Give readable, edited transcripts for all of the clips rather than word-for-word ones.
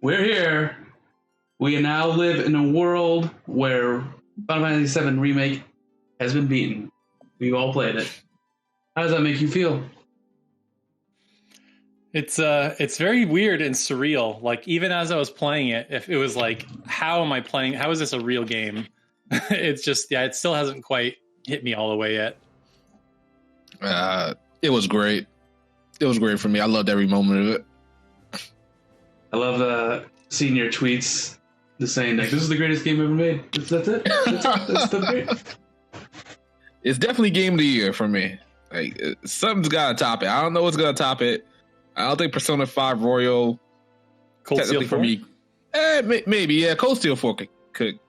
we're here. We now live in a world where Final Fantasy VII Remake has been beaten. We've all played it. How does that make you feel? It's very weird and surreal. Like, even as I was playing it, if it was like, how am I playing? How is this a real game? It's just, it still hasn't quite hit me all the way yet. It was great. It was great for me. I loved every moment of it. I love seeing your tweets just saying like, this is the greatest game ever made. That's it. That's the great. It's definitely game of the year for me. Like, something's got to top it. I don't know what's going to top it. I don't think Persona 5 Royal. Cold Steel 4? For me, maybe, yeah. Cold Steel 4 could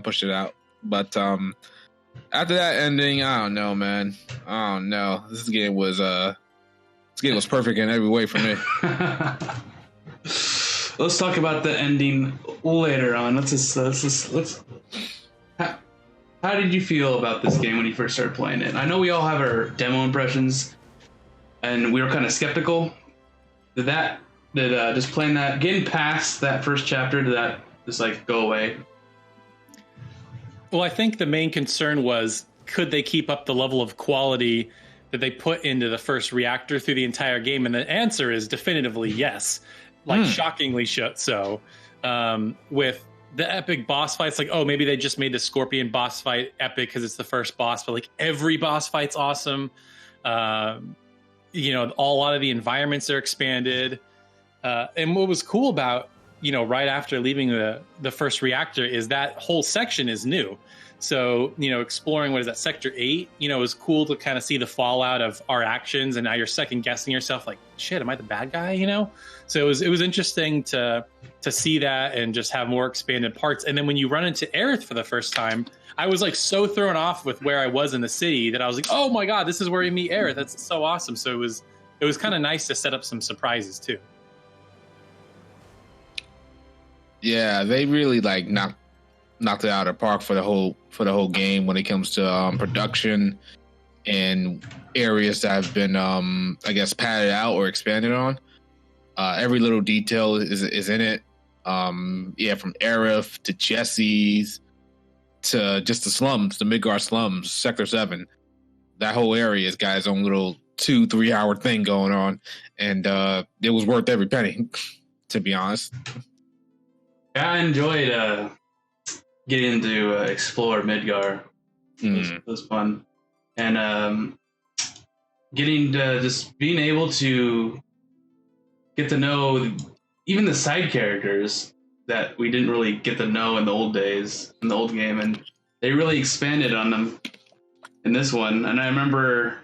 push it out. But after that ending, I don't know, man. I don't know. This game was perfect in every way for me. Let's talk about the ending later on. Let's. How did you feel about this game when you first started playing it? I know we all have our demo impressions, and we were kind of skeptical. Did just playing that, getting past that first chapter, did that just like go away? Well, I think the main concern was, could they keep up the level of quality that they put into the first reactor through the entire game? And the answer is definitively yes. Like, shockingly so. With the epic boss fights, like, oh, maybe they just made the Scorpion boss fight epic because it's the first boss, but like every boss fight's awesome. A lot of the environments are expanded. And what was cool about, right after leaving the first reactor is that whole section is new. So, exploring, what is that, Sector 8, it was cool to kind of see the fallout of our actions, and now you're second guessing yourself, like, shit, am I the bad guy, So it was interesting to see that and just have more expanded parts. And then when you run into Aerith for the first time, I was like so thrown off with where I was in the city that I was like, oh my God, this is where you meet Aerith. That's so awesome. So it was kind of nice to set up some surprises too. Yeah, they really like knocked it out of the park for the whole game when it comes to production and areas that have been I guess padded out or expanded on. Every little detail is in it. From Aerith to Jesse's to just the slums, the Midgar slums, Sector 7. That whole area has got its own little 2-3 hour thing going on, and it was worth every penny, to be honest. I enjoyed getting to explore Midgar. It was fun. And getting to just being able to get to know even the side characters that we didn't really get to know in the old days, in the old game, and they really expanded on them in this one. And I remember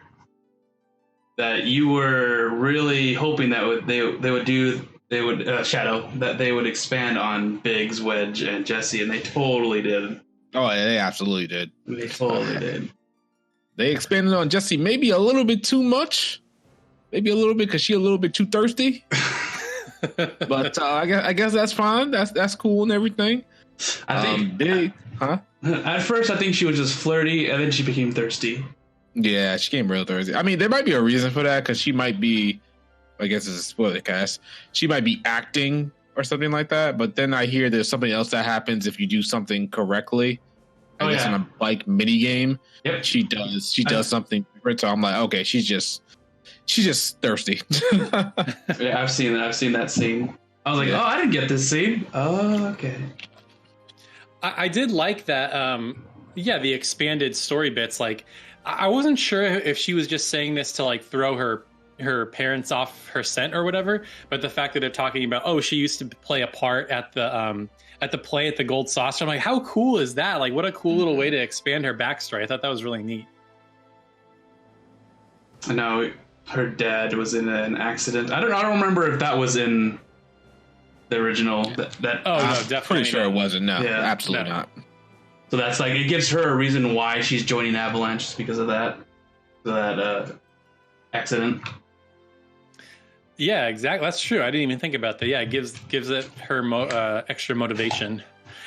that you were really hoping that they would Shadow, that they would expand on Biggs, Wedge, and Jesse, and they totally did. Oh, yeah, they absolutely did. They totally did. They expanded on Jesse maybe a little bit too much. Maybe a little bit because she's a little bit too thirsty. But I guess that's fine. That's cool and everything. I think Big, huh? At first, I think she was just flirty, and then she became thirsty. Yeah, she became real thirsty. I mean, there might be a reason for that because she might be, I guess it's a SpoilerCast, she might be acting or something like that. But then I hear there's something else that happens if you do something correctly. I guess in a bike mini game, she does something different. So I'm like, okay, she's just thirsty. Yeah, I've seen that scene. I was like, oh, I didn't get this scene. Oh, okay. I did like that. The expanded story bits. Like, I wasn't sure if she was just saying this to like throw her parents off her scent or whatever. But the fact that they're talking about, oh, she used to play a part at the play at the Gold Saucer. I'm like, how cool is that? Like, what a cool little way to expand her backstory. I thought that was really neat. I know her dad was in an accident. I don't remember if that was in the original. No, definitely. Pretty sure it wasn't. No, yeah, absolutely not. So that's like, it gives her a reason why she's joining Avalanche, just because of that accident. Yeah, exactly. That's true. I didn't even think about that. Yeah, it gives it her extra motivation.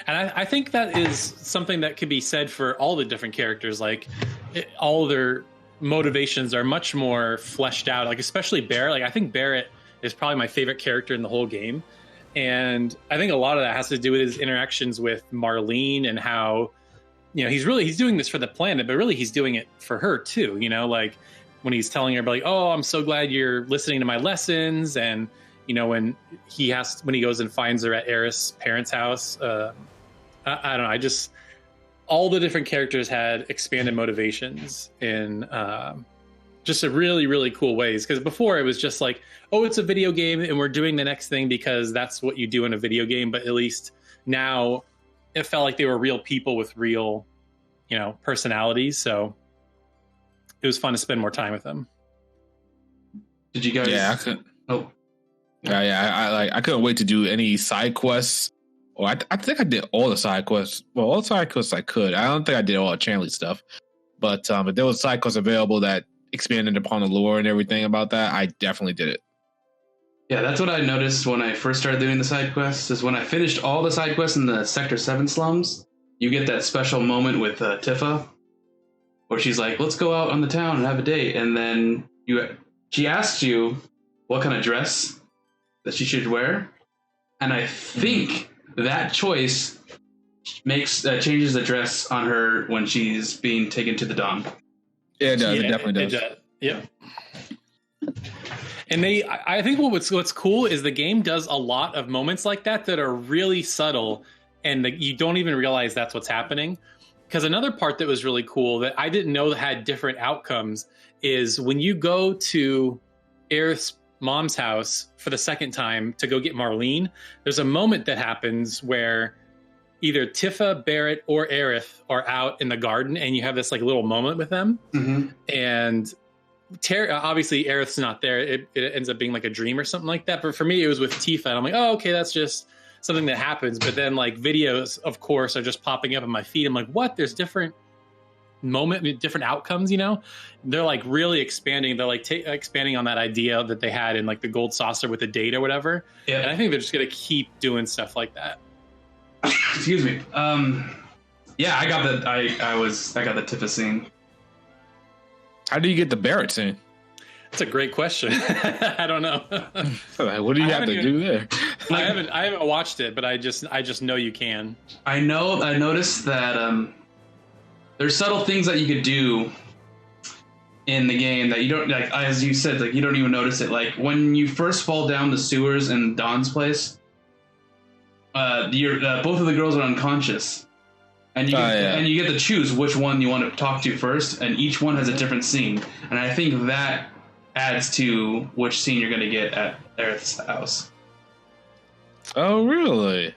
And I think that is something that could be said for all the different characters. Like, all their motivations are much more fleshed out. Like, especially Barrett. Like, I think Barrett is probably my favorite character in the whole game. And I think a lot of that has to do with his interactions with Marlene and how, he's doing this for the planet, but really he's doing it for her too. Like when he's telling her like, "Oh, I'm so glad you're listening to my lessons," and when he goes and finds her at Aerith's parents' house. I don't know. All the different characters had expanded motivations in just a really, really cool ways. Because before it was just like, oh, it's a video game and we're doing the next thing because that's what you do in a video game. But at least now it felt like they were real people with real, personalities. So it was fun to spend more time with them. Did you guys? Yeah, I couldn't. Oh, yeah. I couldn't wait to do any side quests. Well, I think I did all the side quests. Well, all the side quests I could. I don't think I did all the Chanley stuff. But if there was side quests available that expanded upon the lore and everything about that, I definitely did it. Yeah, that's what I noticed when I first started doing the side quests, is when I finished all the side quests in the Sector 7 slums, you get that special moment with Tifa, where she's like, let's go out on the town and have a date. And then she asks you what kind of dress that she should wear. And I think that choice changes the dress on her when she's being taken to the Dawn. Yeah, it does. It definitely does. Yeah. And I think what's cool is the game does a lot of moments like that are really subtle, and you don't even realize that's what's happening. Because another part that was really cool that I didn't know had different outcomes is when you go to Aerith's mom's house for the second time to go get Marlene, there's a moment that happens where either Tifa, Barrett, or Aerith are out in the garden, and you have this like little moment with them. Mm-hmm. And obviously Aerith's not there. It ends up being like a dream or something like that. But for me, it was with Tifa, and I'm like, oh, okay, that's just something that happens. But then like videos, of course, are just popping up on my feed. I'm like, what? There's different different outcomes, They're like really expanding. They're like expanding on that idea that they had in like the gold saucer with the date or whatever. Yeah. And I think they're just going to keep doing stuff like that. Excuse me. Yeah, I got the Tifa scene. How do you get the Barrett scene? That's a great question. I don't know. What do you have to do there? I haven't watched it, but I just know you can. I noticed that there's subtle things that you could do in the game that you don't, like, as you said, like you don't even notice it. Like when you first fall down the sewers in Dawn's place, both of the girls are unconscious, and you get to choose which one you want to talk to first, and each one has a different scene. And I think that adds to which scene you're going to get at Aerith's house. Oh, really?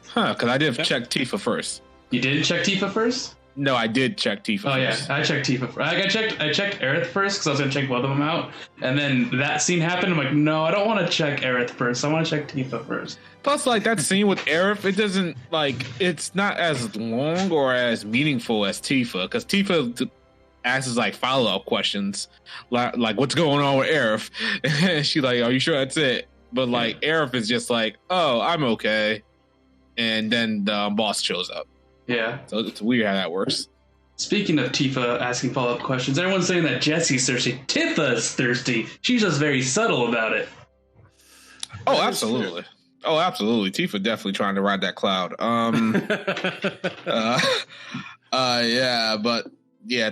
Huh? Because I did check Tifa first. You did check Tifa first? No, I did check Tifa first. Yeah, I checked Tifa first. I checked Aerith first because I was going to check both of them out. And then that scene happened. I'm like, no, I don't want to check Aerith first. I want to check Tifa first. Plus, like, that scene with Aerith, it doesn't, like, it's not as long or as meaningful as Tifa. Because Tifa asks, like, follow-up questions. Like, what's going on with Aerith? And she's like, are you sure that's it? But, like, Aerith is just like, oh, I'm okay. And then the boss shows up. Yeah. So it's weird how that works. Speaking of Tifa asking follow-up questions, everyone's saying that Jesse's thirsty. Tifa's thirsty. She's just very subtle about it. Oh, absolutely. Oh, absolutely. Tifa definitely trying to ride that cloud. Yeah, but yeah,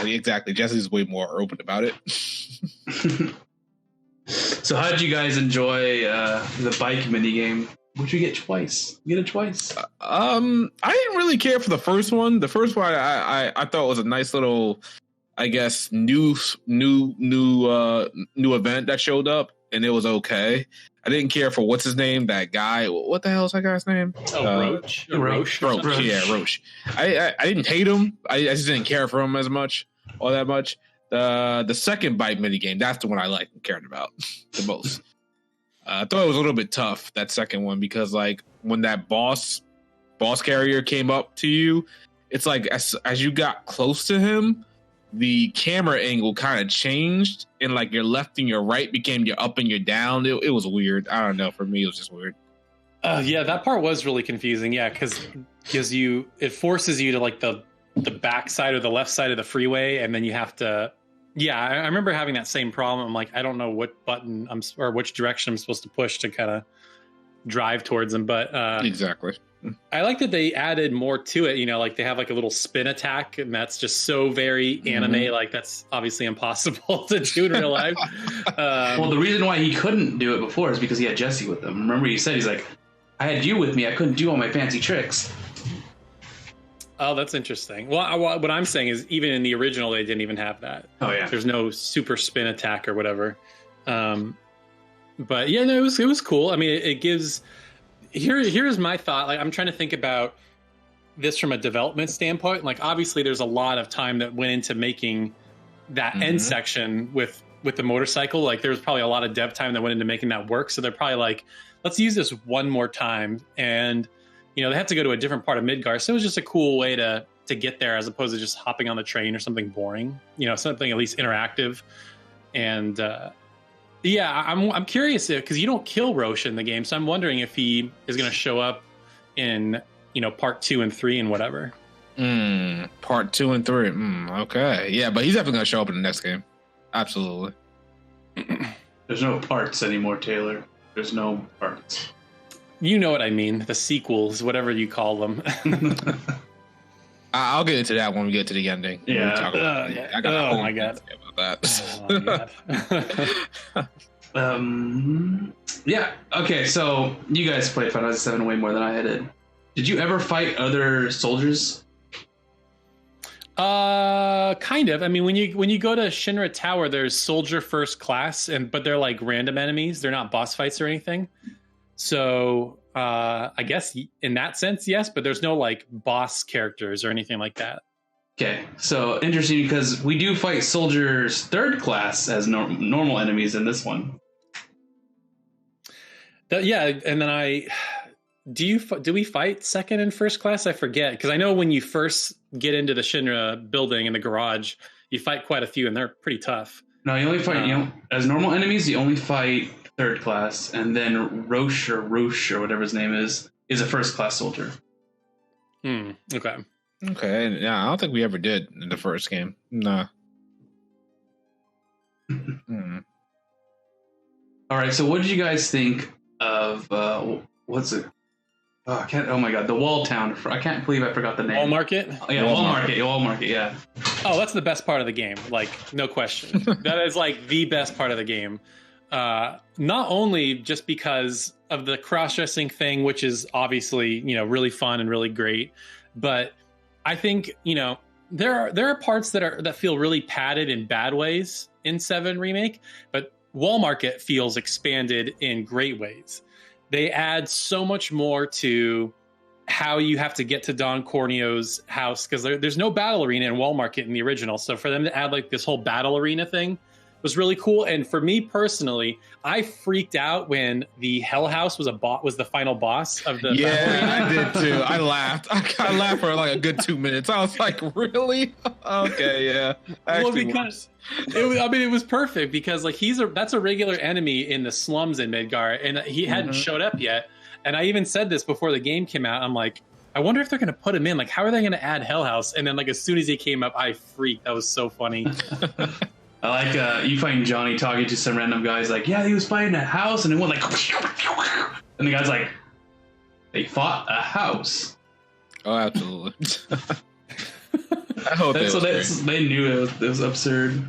exactly. Jesse's way more open about it. So how did you guys enjoy the bike minigame? Which you get twice. You get it twice. I didn't really care for the first one. The first one I thought was a nice little, I guess, new event that showed up, and it was okay. I didn't care for what's his name, that guy. What the hell is that guy's name? Roach. Roach. Yeah, Roach. I didn't hate him. I just didn't care for him all that much. The second bike minigame, that's the one I liked and cared about the most. I thought it was a little bit tough, that second one, because like when that boss carrier came up to you, it's like as you got close to him, the camera angle kind of changed, and like your left and your right became your up and your down. It was weird. I don't know. For me, it was just weird. Yeah, that part was really confusing. Yeah, because it forces you to like the back side or the left side of the freeway, and then you have to. Yeah, I remember having that same problem. I'm like, I don't know what button or which direction I'm supposed to push to kind of drive towards them. But exactly. I like that they added more to it. Like they have like a little spin attack, and that's just so very anime. Like that's obviously impossible to do in real life. Well, the reason why he couldn't do it before is because he had Jesse with him. Remember, he said he's like, I had you with me. I couldn't do all my fancy tricks. Oh, that's interesting. Well, what I'm saying is, even in the original, they didn't even have that. Oh yeah, there's no super spin attack or whatever. But yeah, no, it was cool. I mean, it gives. Here's my thought. Like, I'm trying to think about this from a development standpoint. Like, obviously, there's a lot of time that went into making that end section with the motorcycle. Like, there's probably a lot of dev time that went into making that work. So they're probably like, let's use this one more time. And they have to go to a different part of Midgar. So it was just a cool way to get there, as opposed to just hopping on the train or something boring. Something at least interactive. And yeah, I'm curious because you don't kill Roche in the game, so I'm wondering if he is going to show up in part 2 and 3 and whatever. Part 2 and 3. Okay, yeah, but he's definitely going to show up in the next game. Absolutely. There's no parts anymore, Taylor. There's no parts. You know what I mean? The sequels, whatever you call them. I'll get into that when we get to the ending. Yeah. I got my god. About that. Yeah. Okay. So you guys played Final Fantasy 7 way more than I did. Did you ever fight other soldiers? Kind of. I mean, when you go to Shinra Tower, there's soldier first class, but they're like random enemies. They're not boss fights or anything. So I guess in that sense, yes, but there's no like boss characters or anything like that. Okay, so interesting because we do fight soldiers third class as normal enemies in this one. Yeah, and then do we fight second and first class? I forget, because I know when you first get into the Shinra building in the garage, you fight quite a few, and they're pretty tough. No, you only fight as normal enemies. You only fight third class, and then Roche or whatever his name is a first class soldier. Okay. Okay, yeah, I don't think we ever did in the first game. Nah. All right, so what did you guys think of what's it? Oh, I can't. Oh my god, the Wall Town. I can't believe I forgot the name. Wall Market. Oh, yeah, Wall Market. Yeah. Oh, that's the best part of the game. Like, no question. That is like the best part of the game. Not only just because of the cross-dressing thing, which is obviously really fun and really great, but I think there are parts that feel really padded in bad ways in 7 Remake, but Wall Market feels expanded in great ways. They add so much more to how you have to get to Don Corneo's house, because there's no battle arena in Wall Market in the original. So for them to add like this whole battle arena thing was really cool. And for me personally, I freaked out when the Hell House was the final boss of the battle arena. I did too. I laughed. I laughed for like a good 2 minutes. I was like, really? Okay, yeah. Because it was perfect, because like that's a regular enemy in the slums in Midgar, and he hadn't showed up yet. And I even said this before the game came out. I'm like, I wonder if they're going to put him in. Like, how are they going to add Hell House? And then like as soon as he came up, I freaked. That was so funny. I like you find Johnny talking to some random guys like, yeah, he was fighting a house, and it went like, and the guy's like, they fought a house. Oh, absolutely. I hope they knew it was absurd.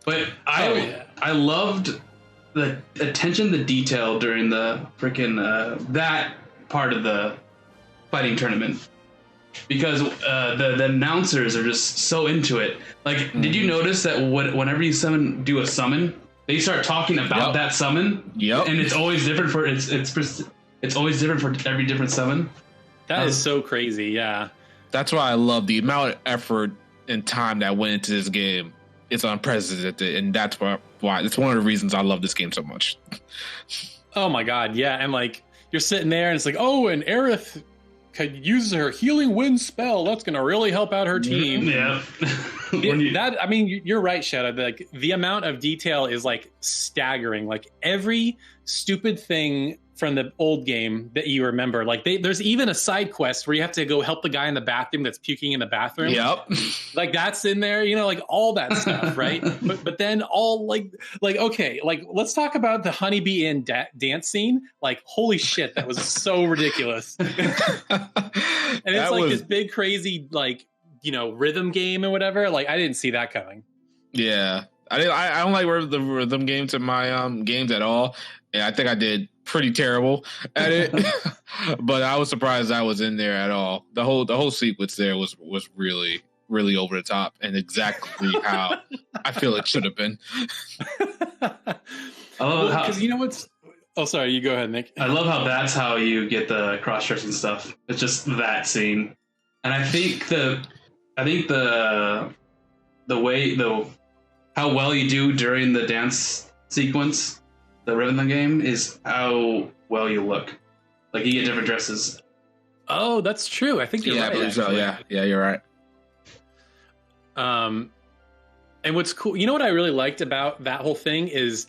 But I loved the attention to detail during the freaking that part of the fighting tournament, because the announcers are just so into it. Like, did you notice that whenever you do a summon, they start talking about that summon? Yep. And it's always different for it's always different for every different summon. That is so crazy. Yeah. That's why I love the amount of effort and time that went into this game. It's unprecedented, and that's why it's one of the reasons I love this game so much. Oh my god, yeah. And like you're sitting there and it's like, oh, and Aerith could use her healing wind spell. That's gonna really help out her team. Yeah. I mean, you're right, Shadow. Like the amount of detail is like staggering. Like every stupid thing from the old game that you remember. Like there's even a side quest where you have to go help the guy in the bathroom that's puking in the bathroom. Yep. Like that's in there, like all that stuff, right? But then all like okay, like let's talk about the Honeybee Inn dance scene. Like holy shit, that was so ridiculous. And it's like this big crazy like rhythm game or whatever. Like I didn't see that coming. Yeah, I don't like the rhythm games in my games at all, and I think I did pretty terrible at it. But I was surprised I was in there at all. The whole sequence there was really, really over the top and exactly how I feel it should have been. I love how, because what's. Oh, sorry. You go ahead, Nick. I love how that's how you get the cross-dressing stuff. It's just that scene, and I think the way how well you do during the dance sequence, the rhythm game, is how well you look. Like you get different dresses. Oh, that's true. I think you're right. I believe so. Yeah, you're right. And what's cool, what I really liked about that whole thing is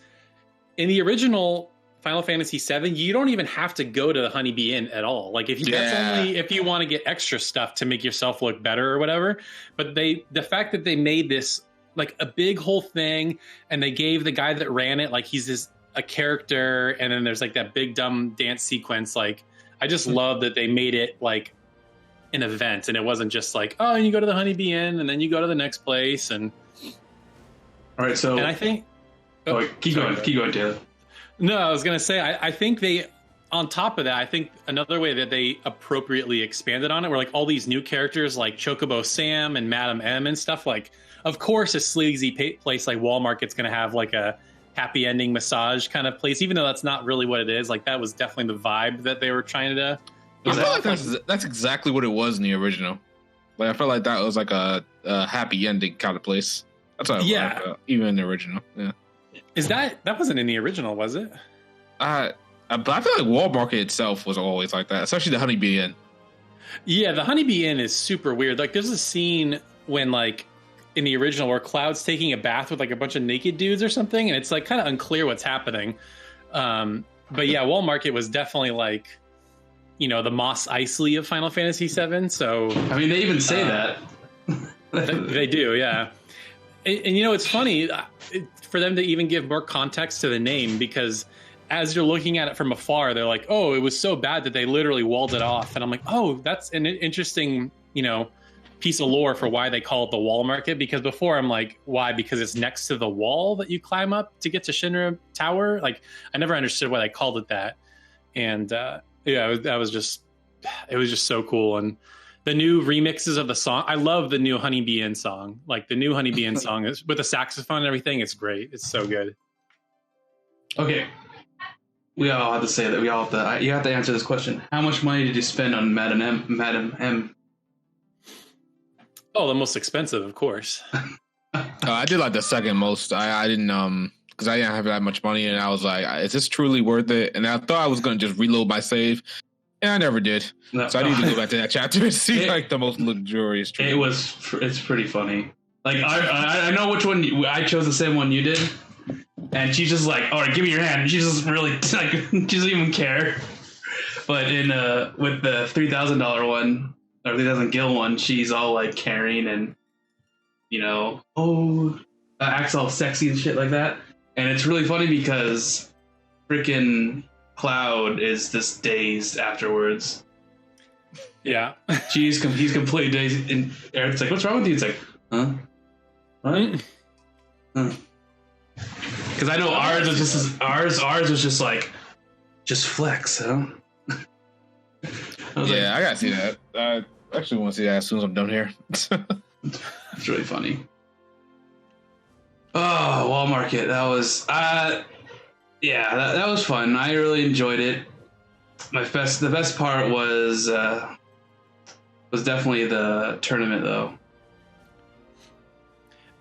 in the original Final Fantasy VII, you don't even have to go to the Honeybee Inn at all. Like that's only if you want to get extra stuff to make yourself look better or whatever. But the fact that they made this like a big whole thing, and they gave the guy that ran it like he's a character, and then there's like that big dumb dance sequence. Like I just love that they made it like an event, and it wasn't just like, oh, and you go to the Honeybee Inn and then you go to the next place. And all right, so and I think keep going, Taylor. No, I was gonna say I think they, on top of that, I think another way that they appropriately expanded on it were like all these new characters like Chocobo Sam and Madam M and stuff. Like, of course, a sleazy place like Walmart's gonna have like a happy ending massage kind of place, even though that's not really what it is. Like that was definitely the vibe that they were trying to. I feel like that's exactly what it was in the original. Like I felt like that was like a happy ending kind of place. That's what even in the original. Yeah. Is that wasn't in the original, was it? But I feel like Walmart itself was always like that, especially the Honeybee Inn. Yeah, the Honeybee Inn is super weird. Like there's a scene when like in the original where Cloud's taking a bath with like a bunch of naked dudes or something, and it's like kind of unclear what's happening. But yeah, Walmart was definitely like, the Mos Eisley of Final Fantasy VII. So I mean, they even say that. They do, yeah. And it's funny for them to even give more context to the name, because as you're looking at it from afar, they're like, oh, it was so bad that they literally walled it off. And I'm like, oh, that's an interesting, piece of lore for why they call it the Wall Market. Because before I'm like, why? Because it's next to the wall that you climb up to get to Shinra Tower. Like I never understood why they called it that. And it was just so cool. And the new remixes of the song, I love the new Honeybee Inn song. Like the new Honeybee Inn song is with the saxophone and everything. It's great. It's so good. Okay. We all have to say that. You have to answer this question. How much money did you spend on Madam M? Oh, the most expensive, of course. I did like the second most. I didn't because I didn't have that much money, and I was like, is this truly worth it? And I thought I was going to just reload my save, and I never did. No, so I need to go back to that chapter and see like the most luxurious treatment. It's pretty funny. Like I know which one I chose, the same one you did, and she's just like, all right, give me your hand. And she doesn't really like, she doesn't even care. But in with the $3,000 one or 3,000 gil one, she's all like caring and acts all sexy and shit like that. And it's really funny because freaking Cloud is just dazed afterwards. Yeah. He's completely dazed. And Eric's like, what's wrong with you? It's like, huh? What? Huh? Because I know ours was just like, just flex, huh? I gotta see that. I actually want to see that as soon as I'm done here. It's really funny. Oh, Wall Market. That was that was fun. I really enjoyed it. The best part was definitely the tournament, though.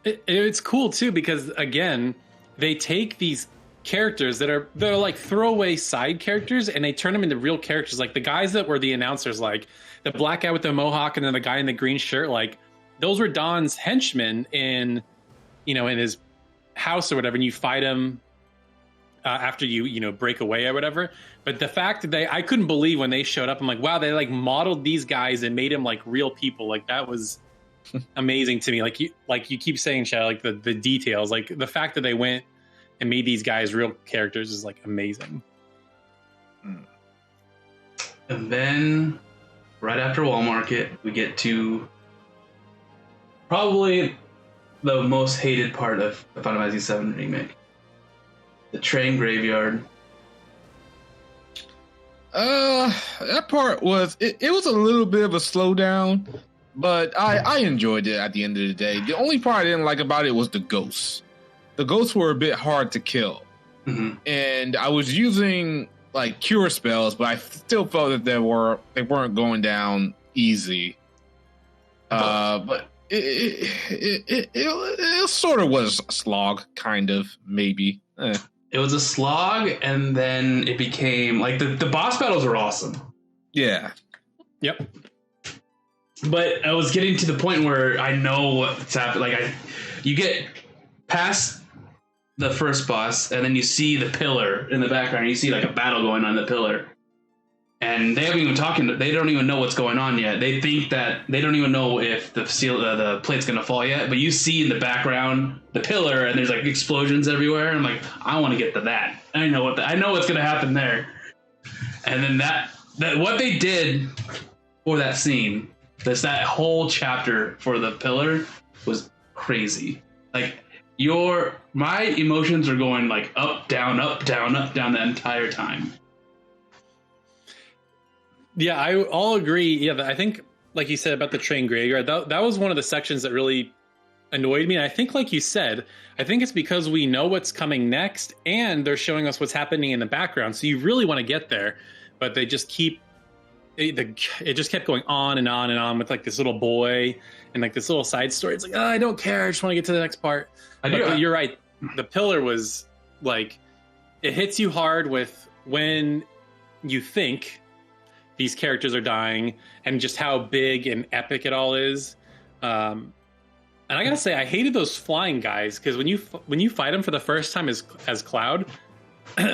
It's cool too because again, they take these characters they're like throwaway side characters and they turn them into real characters. Like the guys that were the announcers, like the black guy with the mohawk and then the guy in the green shirt, like those were Don's henchmen in his house or whatever, and you fight him after you break away or whatever. But the fact that I couldn't believe when they showed up. I'm like, wow, they like modeled these guys and made them like real people. Like that was amazing to me. Like you keep saying, Chad, like the details, like the fact that they went and made these guys real characters is like amazing. And then right after Wall Market, we get to probably the most hated part of Final Fantasy VII Remake. The train graveyard. That part was it was a little bit of a slowdown, but I enjoyed it at the end of the day. The only part I didn't like about it was the ghosts. The ghosts were a bit hard to kill. Mm-hmm. And I was using like cure spells, but I still felt that they weren't going down easy. But it sort of was a slog, kind of, maybe. It was a slog, and then it became like the boss battles were awesome. Yeah. Yep. But I was getting to the point where I know what's happening. Like you get past the first boss, and then you see the pillar in the background. And you see like a battle going on in the pillar, and they haven't even talking. They don't even know what's going on yet. They think that they don't even know if the plate's gonna fall yet. But you see in the background the pillar, and there's like explosions everywhere. And I'm like, I want to get to that. I know what's gonna happen there. And then that what they did for that scene, that whole chapter for the pillar was crazy. Like my emotions are going like up, down, the entire time. Yeah, I'll agree. Yeah, I think, like you said about the train graveyard, that was one of the sections that really annoyed me. And I think, like you said, I think it's because we know what's coming next, and they're showing us what's happening in the background. So you really want to get there, but they just it just kept going on and on and on with like this little boy and like this little side story. It's like, I don't care. I just want to get to the next part. You're right. The pillar was like, it hits you hard with when you think these characters are dying and just how big and epic it all is. And I gotta say, I hated those flying guys, because when you fight them for the first time as Cloud,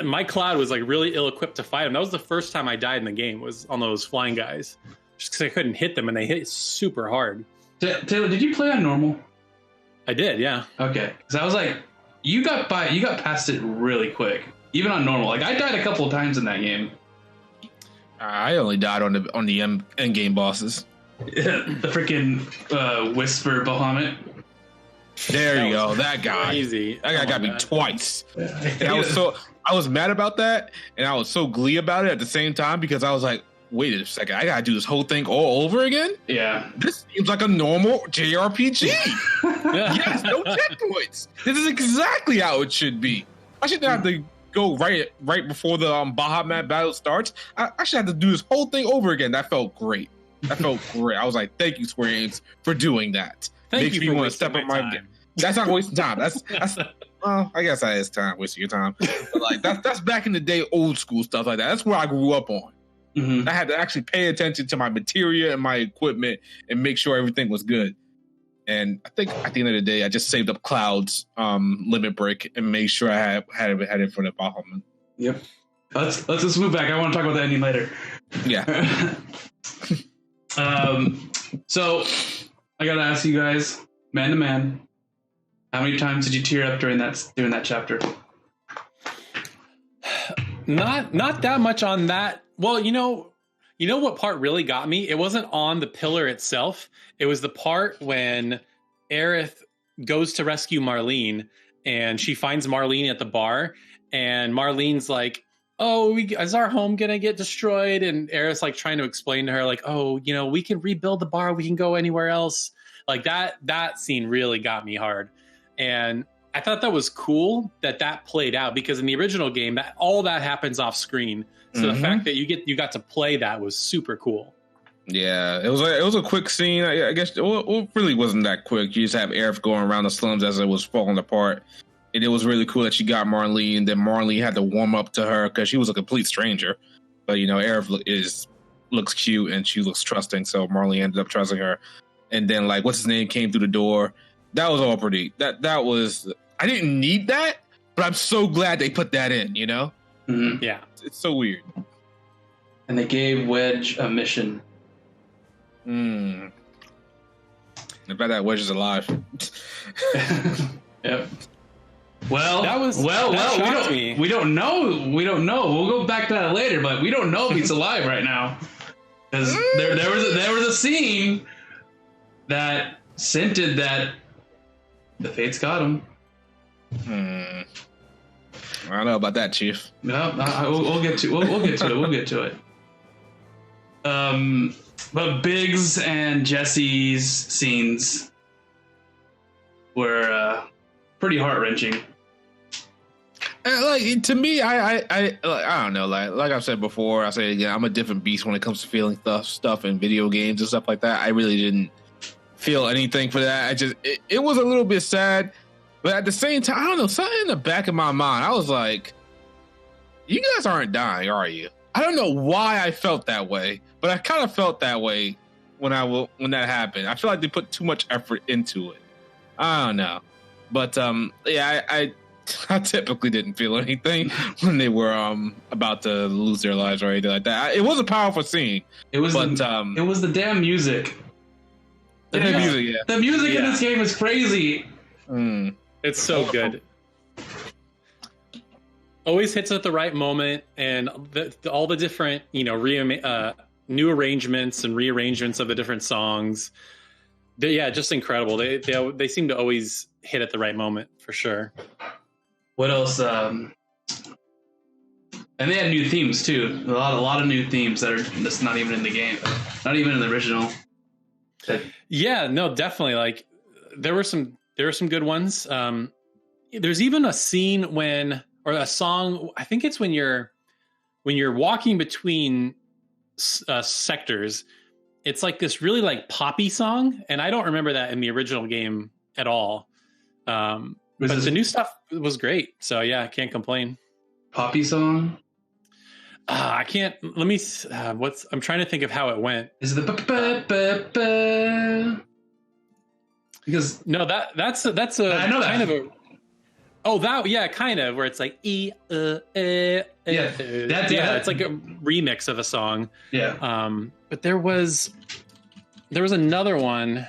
my Cloud was like really ill-equipped to fight them. That was the first time I died in the game, was on those flying guys, just because I couldn't hit them, and they hit super hard. Taylor, did you play on normal? I did, yeah. Okay, because I was like, you got past it really quick, even on normal. Like I died a couple of times in that game. I only died on the end game bosses. The freaking Whisper Bahamut. There you go. That guy. Crazy. That guy got me twice. And I was mad about that, and I was so glee about it at the same time, because I was like, wait a second, I gotta do this whole thing all over again? Yeah. This seems like a normal JRPG. Yes, no checkpoints. This is exactly how it should be. I shouldn't have to go right before the Bahamut battle starts. I should have to do this whole thing over again. That felt great. I was like, thank you, Square Enix, for doing that. Makes me want to step up my game. That's not wasting time. That's well, I guess that is time, wasting your time. But like that's back in the day, old school stuff like that. That's where I grew up on. Mm-hmm. I had to actually pay attention to my material and my equipment and make sure everything was good. And I think at the end of the day, I just saved up Cloud's limit break and made sure I had it for the Bahamut. Yep. Let's just move back. I want to talk about the ending later. Yeah. So I gotta ask you guys, man to man, how many times did you tear up during that chapter? Not that much on that. Well, you know what part really got me? It wasn't on the pillar itself. It was the part when Aerith goes to rescue Marlene, and she finds Marlene at the bar, and Marlene's like, oh, is our home gonna get destroyed? And Aerith's like trying to explain to her, like, oh, we can rebuild the bar, we can go anywhere else. Like that scene really got me hard. And I thought that was cool that played out, because in the original game, all that happens off screen. So the fact that you got to play that was super cool. Yeah, it was a quick scene. I guess it really wasn't that quick. You just have Aerith going around the slums as it was falling apart. And it was really cool that she got Marlene. Then Marlene had to warm up to her because she was a complete stranger. But Aerith looks cute and she looks trusting, so Marlene ended up trusting her. And then what's his name came through the door. That was all pretty. That was, I didn't need that, but I'm so glad they put that in. You know? Mm-hmm. Yeah, It's so weird. And they gave Wedge a mission. I bet that Wedge is alive. Yep. Well, that we don't know. We'll go back to that later, but we don't know if he's alive right now. Because there was a scene that hinted that the fates got him. I don't know about that, Chief. No, we'll get to it. We'll get to it. But Biggs and Jesse's scenes were pretty heart-wrenching. Like, to me, I don't know. Like I've said before, I say it again, I'm a different beast when it comes to feeling stuff in video games and stuff like that. I really didn't feel anything for that. It was a little bit sad, but at the same time, I don't know, something in the back of my mind, I was like, you guys aren't dying, are you? I don't know why I felt that way, but I kind of felt that way when that happened. I feel like they put too much effort into it. I don't know, but yeah, I typically didn't feel anything when they were about to lose their lives or anything like that. It was a powerful scene. It was the damn music. The music in this game is crazy. It's so good. Always hits at the right moment, and all the different, new arrangements and rearrangements of the different songs. Just incredible. They seem to always hit at the right moment for sure. What else? And they had new themes too. A lot of new themes that are just not even in the game, not even in the original. Yeah, no, definitely. Like there were some good ones. There's even a scene or a song. I think it's when you're walking between sectors. It's like this really like poppy song, and I don't remember that in the original game at all. But the new stuff was great, so yeah, I can't complain. Poppy song? I can't. Let me. I'm trying to think of how it went. Is it the? Because no, that's a I know kind that. Of a. Oh, that kind of where it's like yeah, it's like a remix of a song. Yeah. But there was another one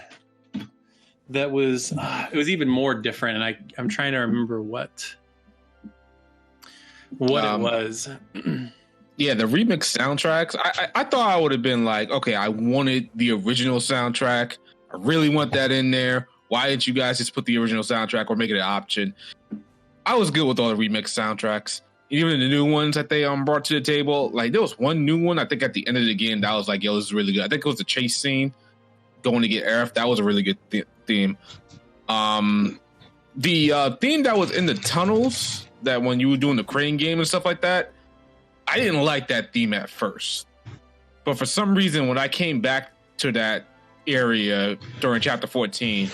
that was it was even more different, and I'm trying to remember what it was. Yeah, the remix soundtracks. I thought I would have been like, okay, I wanted the original soundtrack. I really want that in there. Why didn't you guys just put the original soundtrack or make it an option? I was good with all the remix soundtracks. Even the new ones that they brought to the table. Like, there was one new one, I think, at the end of the game that was like, yo, this is really good. I think it was the chase scene going to get Aerith. That was a really good theme. The theme that was in the tunnels, that when you were doing the crane game and stuff like that, I didn't like that theme at first. But for some reason, when I came back to that area during chapter 14,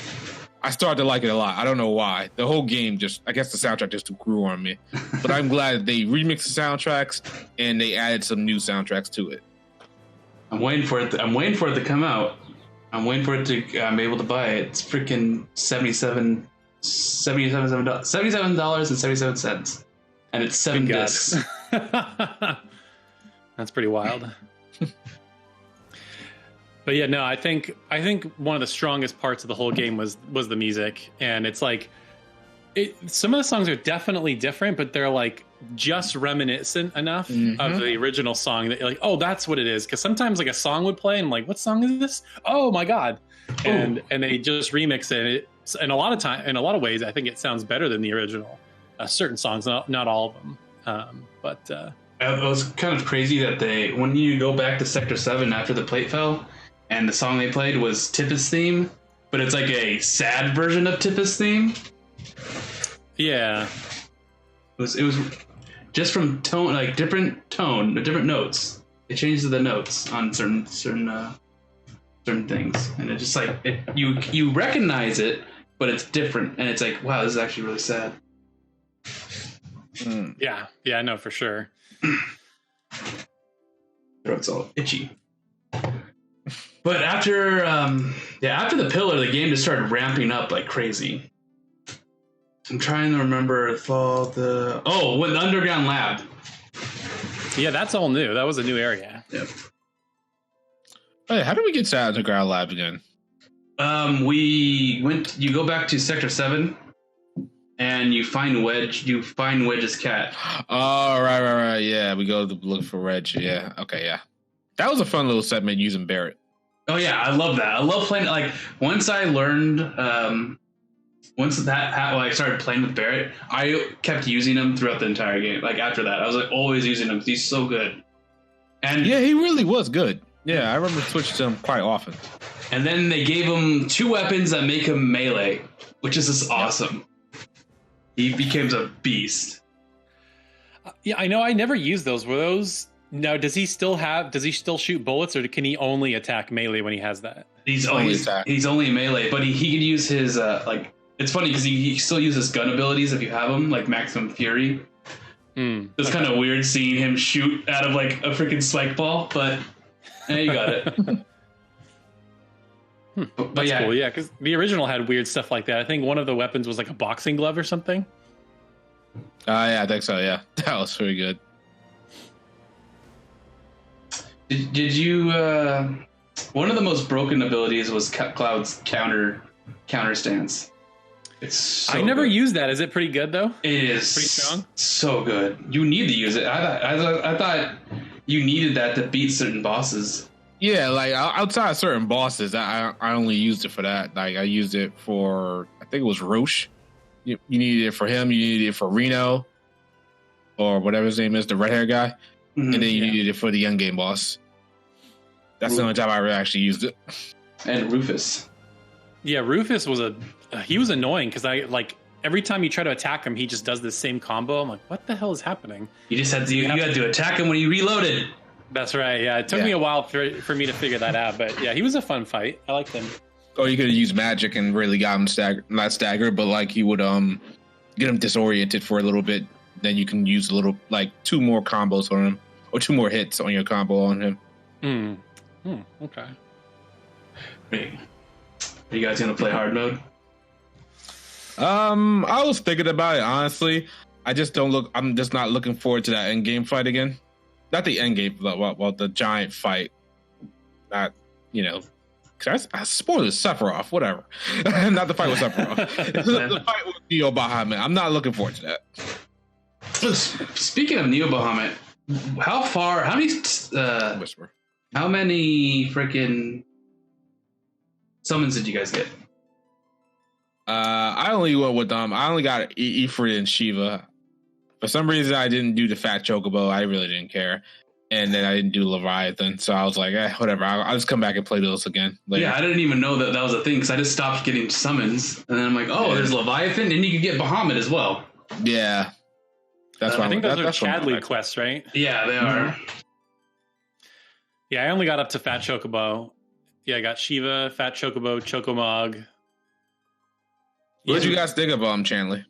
I started to like it a lot. I don't know why. The whole game I guess the soundtrack just grew on me. But I'm glad they remixed the soundtracks and they added some new soundtracks to it. I'm waiting for it to come out. I'm waiting for it to. I'm able to buy it. It's freaking $77.77, and it's 7 discs. That's pretty wild. But yeah, no, I think one of the strongest parts of the whole game was the music, and it's like some of the songs are definitely different, but they're like just reminiscent enough of the original song that you're like, oh, that's what it is. Because sometimes like a song would play and I'm like, what song is this? Oh my god! And they just remix it. And a lot of ways, I think it sounds better than the original. Certain songs, not all of them, but. It was kind of crazy that when you go back to Sector 7 after the plate fell, and the song they played was Tippa's theme, but it's like a sad version of Tippa's theme. Yeah. It was just from tone, like different notes. It changes the notes on certain things, and it's just like you recognize it, but it's different, and it's like, wow, this is actually really sad. Yeah, no, for sure. Throat's all itchy. But after the pillar, the game just started ramping up like crazy. I'm trying to remember the underground lab. Yeah, that's all new. That was a new area. Yep. Hey, how did we get to underground lab again? You go back to Sector 7 and you find Wedge's cat. Oh, right. Yeah, we go to look for Wedge. Yeah. Okay, yeah. That was a fun little segment using Barrett. Oh yeah, I love that. I love playing like once I learned I started playing with Barrett, I kept using him throughout the entire game. Like after that, I was like always using him because he's so good. And yeah, he really was good. Yeah, I remember switching to him quite often. And then they gave him 2 weapons that make him melee, which is just awesome. He becomes a beast. Yeah, I know. I never used those. Were those? No. Does he still shoot bullets, or can he only attack melee when he has that? He's only melee, but he can use his like. It's funny because he still uses gun abilities if you have him, like Maximum Fury. It's kind of weird seeing him shoot out of like a freaking spike ball, but you got it. But yeah, cool. Yeah, because the original had weird stuff like that. I think one of the weapons was like a boxing glove or something. Yeah, I think so. Yeah, that was pretty good. Did you? One of the most broken abilities was Cloud's counter stance. It's so I never good. used that. Is it pretty good though? It is pretty strong. So good. You need to use it. I thought you needed that to beat certain bosses. Yeah, like outside of certain bosses, I only used it for that. Like I used it for, I think it was Roche. You needed it for him. You needed it for Reno, or whatever his name is, the red hair guy, and then you needed it for the young game boss. That's the only time I really actually used it. And Rufus. Yeah, Rufus was he was annoying because I like every time you try to attack him, he just does the same combo. I'm like, what the hell is happening? You just had to attack him when you reloaded. That's right. Yeah, it took me a while for me to figure that out, but yeah, he was a fun fight. I liked him. Or you could have used magic and really got him not staggered, but like he would get him disoriented for a little bit. Then you can use a little like 2 more combos on him, or 2 more hits on your combo on him. Okay. Are you guys gonna play hard mode? I was thinking about it, honestly. I'm just not looking forward to that end game fight again. Not the end game, but the giant fight. Not, cause I spoiled Sephiroth, whatever. Not the fight with Sephiroth. The fight with Neo Bahamut. I'm not looking forward to that. Speaking of Neo Bahamut, how many freaking summons did you guys get? I only went with I only got Ifrit and Shiva. For some reason, I didn't do the Fat Chocobo. I really didn't care. And then I didn't do Leviathan. So I was like, whatever. I'll just come back and play those again later. Yeah, I didn't even know that was a thing because I just stopped getting summons. And then I'm like, there's Leviathan. And you can get Bahamut as well. Yeah. That's why I think those are Chadley quests, right? Yeah, they are. Yeah, I only got up to Fat Chocobo. Yeah, I got Shiva, Fat Chocobo, Chocomog. What did you guys think of Chanley?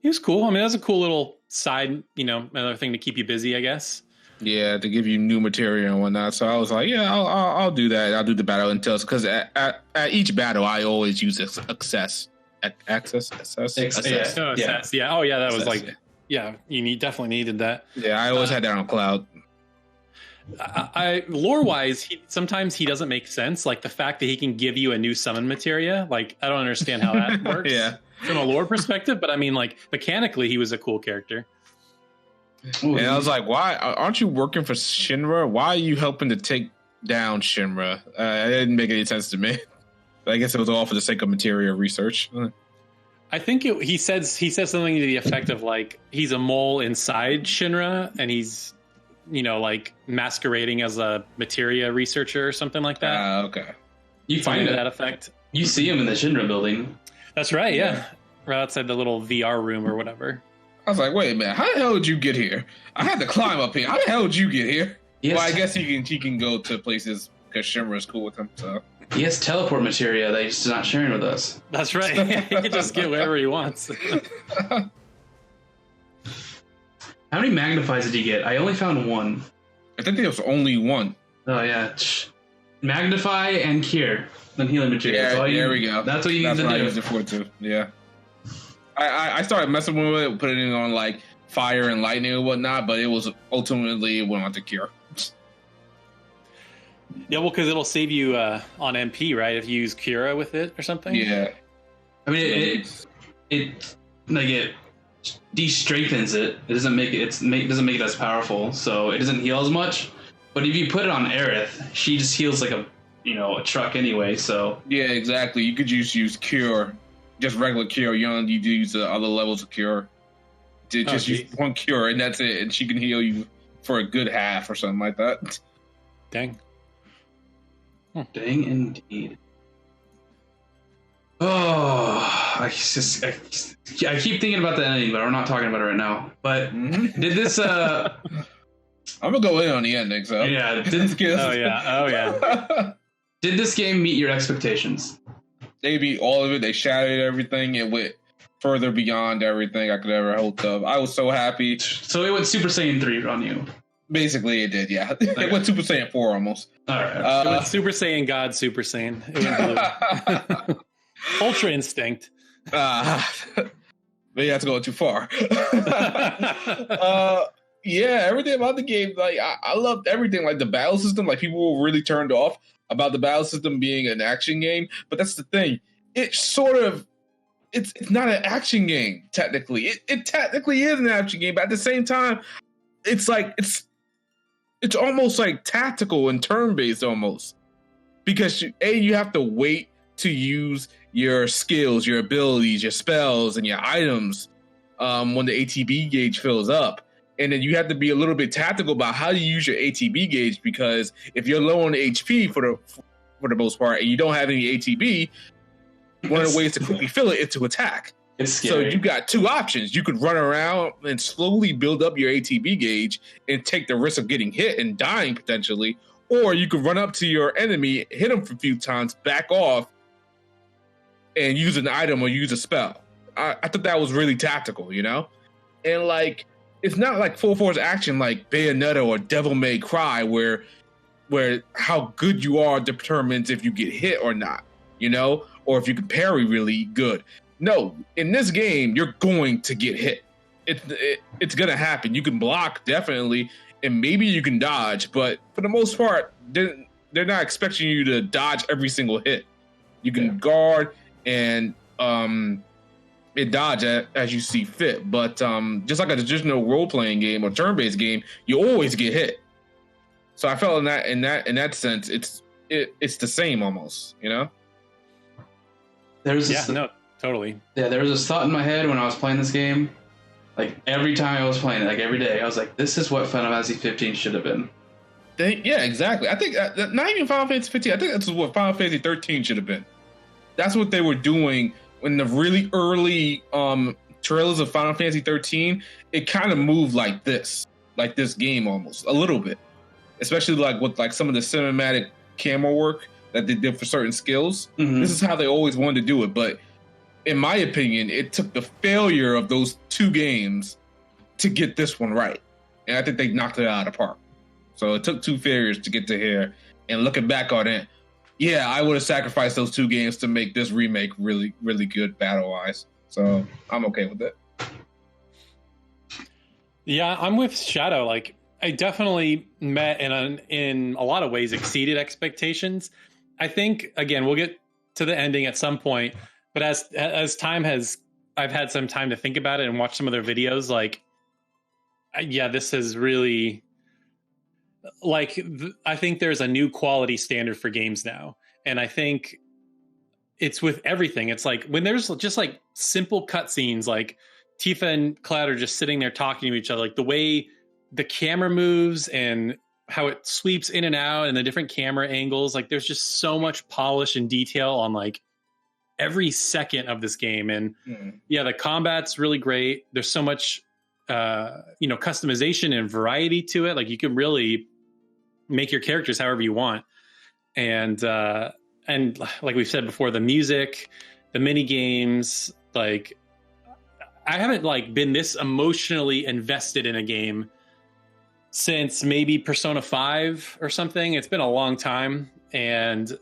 He was cool. I mean, that was a cool little side, another thing to keep you busy, I guess. Yeah, to give you new material and whatnot. So I was like, yeah, I'll do that. I'll do the battle until, because at each battle, I always use access. Yeah. Yeah. Oh, yeah. That was like, yeah, you definitely needed that. Yeah, I always had that on Cloud. Lore wise, sometimes he doesn't make sense. Like the fact that he can give you a new summon materia. Like I don't understand how that works. Yeah. From a lore perspective, but I mean, like mechanically, he was a cool character. And I was like, why aren't you working for Shinra? Why are you helping to take down Shinra? It didn't make any sense to me. But I guess it was all for the sake of material research. I think he says something to the effect of like he's a mole inside Shinra, and he's like masquerading as a materia researcher or something like that. Okay. You find that effect. You see him in the Shinra building. That's right. Yeah. Right outside the little VR room or whatever. I was like, wait a minute, how the hell did you get here? I had to climb up here. How the hell did you get here? Yes. Well, I guess he can go to places because Shinra is cool with him. So he has teleport materia that he's not sharing with us. That's right. He can just get wherever he wants. How many magnifies did you get? I only found 1. I think there was only 1. Oh yeah, magnify and cure. Then healing materia. Yeah, there we go. That's what you need to do. That's what I used it for too. Yeah. I started messing with it, putting it on like fire and lightning and whatnot, but it was ultimately went on to cure. Yeah, well, because it'll save you on MP, right? If you use Cura with it or something. Yeah, I mean, it de-strengthens it. It doesn't make it. Doesn't make it as powerful, so it doesn't heal as much. But if you put it on Aerith, she just heals like a truck anyway. So yeah, exactly. You could just use cure, just regular cure. You don't need to use the other levels of cure. Just use one cure, and that's it. And she can heal you for a good half or something like that. Dang. Dang indeed. Oh, I keep thinking about the ending, but we're not talking about it right now. But did this? I'm gonna go in on the ending. So yeah, oh yeah. Did this game meet your expectations? They beat all of it. They shattered everything. It went further beyond everything I could ever hope of. I was so happy. So it went Super Saiyan 3 on you. Basically, it did. Yeah, it went Super Saiyan 4 almost. All right. It went Super Saiyan God Super Saiyan. It went blue. Ultra Instinct. Maybe that's going too far. Yeah, everything about the game, like I loved everything. Like the battle system, like people were really turned off about the battle system being an action game. But that's the thing. It's not an action game technically. It technically is an action game, but at the same time, it's almost like tactical and turn-based almost. Because you have to wait to use your skills, your abilities, your spells, and your items when the ATB gauge fills up. And then you have to be a little bit tactical about how you use your ATB gauge, because if you're low on HP for the most part and you don't have any ATB, one of the ways to quickly fill it is to attack. It's scary. So you got two options. You could run around and slowly build up your ATB gauge and take the risk of getting hit and dying potentially, or you could run up to your enemy, hit them for a few times, back off, and use an item or use a spell. I thought that was really tactical, And like, it's not like full force action like Bayonetta or Devil May Cry where how good you are determines if you get hit or not, or if you can parry really good. No, in this game, you're going to get hit. It's going to happen. You can block, definitely, and maybe you can dodge, but for the most part, they're not expecting you to dodge every single hit. You can guard and dodge as you see fit, but just like a traditional role-playing game or turn-based game, you always get hit. So I felt in that sense, it's the same almost, Totally. Yeah, there was this thought in my head when I was playing this game. Like every time I was playing it, like every day, I was like, "This is what Final Fantasy 15 should have been." Yeah, exactly. I think not even Final Fantasy 15. I think that's what Final Fantasy 13 should have been. That's what they were doing in the really early trailers of Final Fantasy 13. It kind of moved like this game almost a little bit, especially like with like some of the cinematic camera work that they did for certain skills. Mm-hmm. This is how they always wanted to do it, but in my opinion, it took the failure of those two games to get this one right, and I think they knocked it out of the park. So it took two failures to get to here. And looking back on it, yeah, I would have sacrificed those two games to make this remake really, really good battle-wise. So I'm okay with it. Yeah, I'm with Shadow. Like, I definitely met in a lot of ways exceeded expectations. I think, again, we'll get to the ending at some point, but as time has, I've had some time to think about it and watch some of their videos. Like, yeah, this is really... Like, I think there's a new quality standard for games now. And I think it's with everything. It's like when there's just like simple cutscenes, like Tifa and Cloud are just sitting there talking to each other, like the way the camera moves and how it sweeps in and out and the different camera angles. Like there's just so much polish and detail on like every second of this game. And yeah, the combat's really great. There's so much customization and variety to it. Like you can really make your characters however you want. And like we've said before, the music, the mini games, like I haven't like been this emotionally invested in a game since maybe Persona 5 or something. It's been a long time. And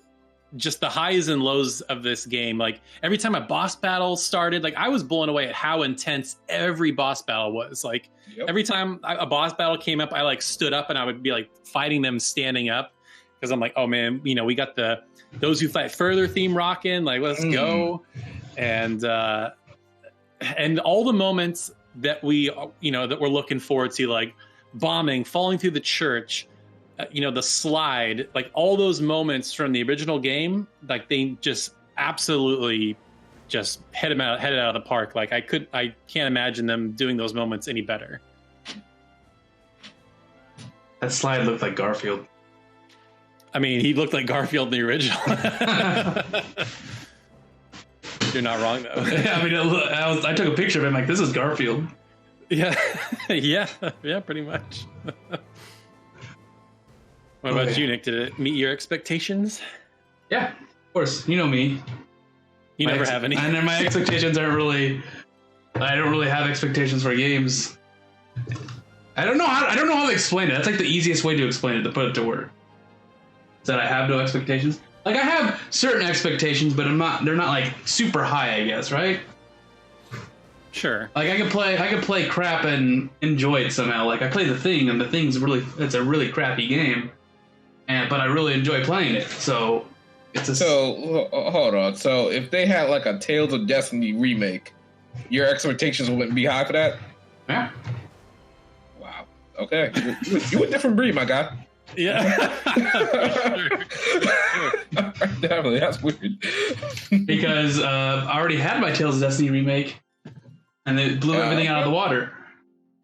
just the highs and lows of this game. Like every time a boss battle started, like I was blown away at how intense every boss battle was. Like every time a boss battle came up, I like stood up and I would be like fighting them standing up because I'm like, oh man, you know, we got the Those Who Fight Further theme rocking. Like let's go, and all the moments that we, you know, that we're looking forward to, like bombing, falling through the church. You know, the slide, like all those moments from the original game, like they just absolutely just headed out of the park. Like I can't imagine them doing those moments any better. That slide looked like Garfield. I mean, he looked like Garfield in the original. You're not wrong though. I mean, I took a picture of him like, this is Garfield. Yeah, yeah, pretty much. What about you, Nick? Did it meet your expectations? Yeah, of course. You know me. You never have any. And my expectations aren't really. I don't really have expectations for games. I don't know how to explain it. That's like the easiest way to explain it, to put it to word. Is that I have no expectations. Like I have certain expectations, but they're not like super high, I guess, right? Sure. Like I could play crap and enjoy it somehow. Like I play The Thing, and it's a really crappy game. But I really enjoy playing it, so it's a... So, hold on. So, if they had like a Tales of Destiny remake, your expectations wouldn't be high for that? Yeah. Wow. Okay. You a different breed, my guy. Yeah. Definitely, that's weird. Because I already had my Tales of Destiny remake, and they blew everything out of the water.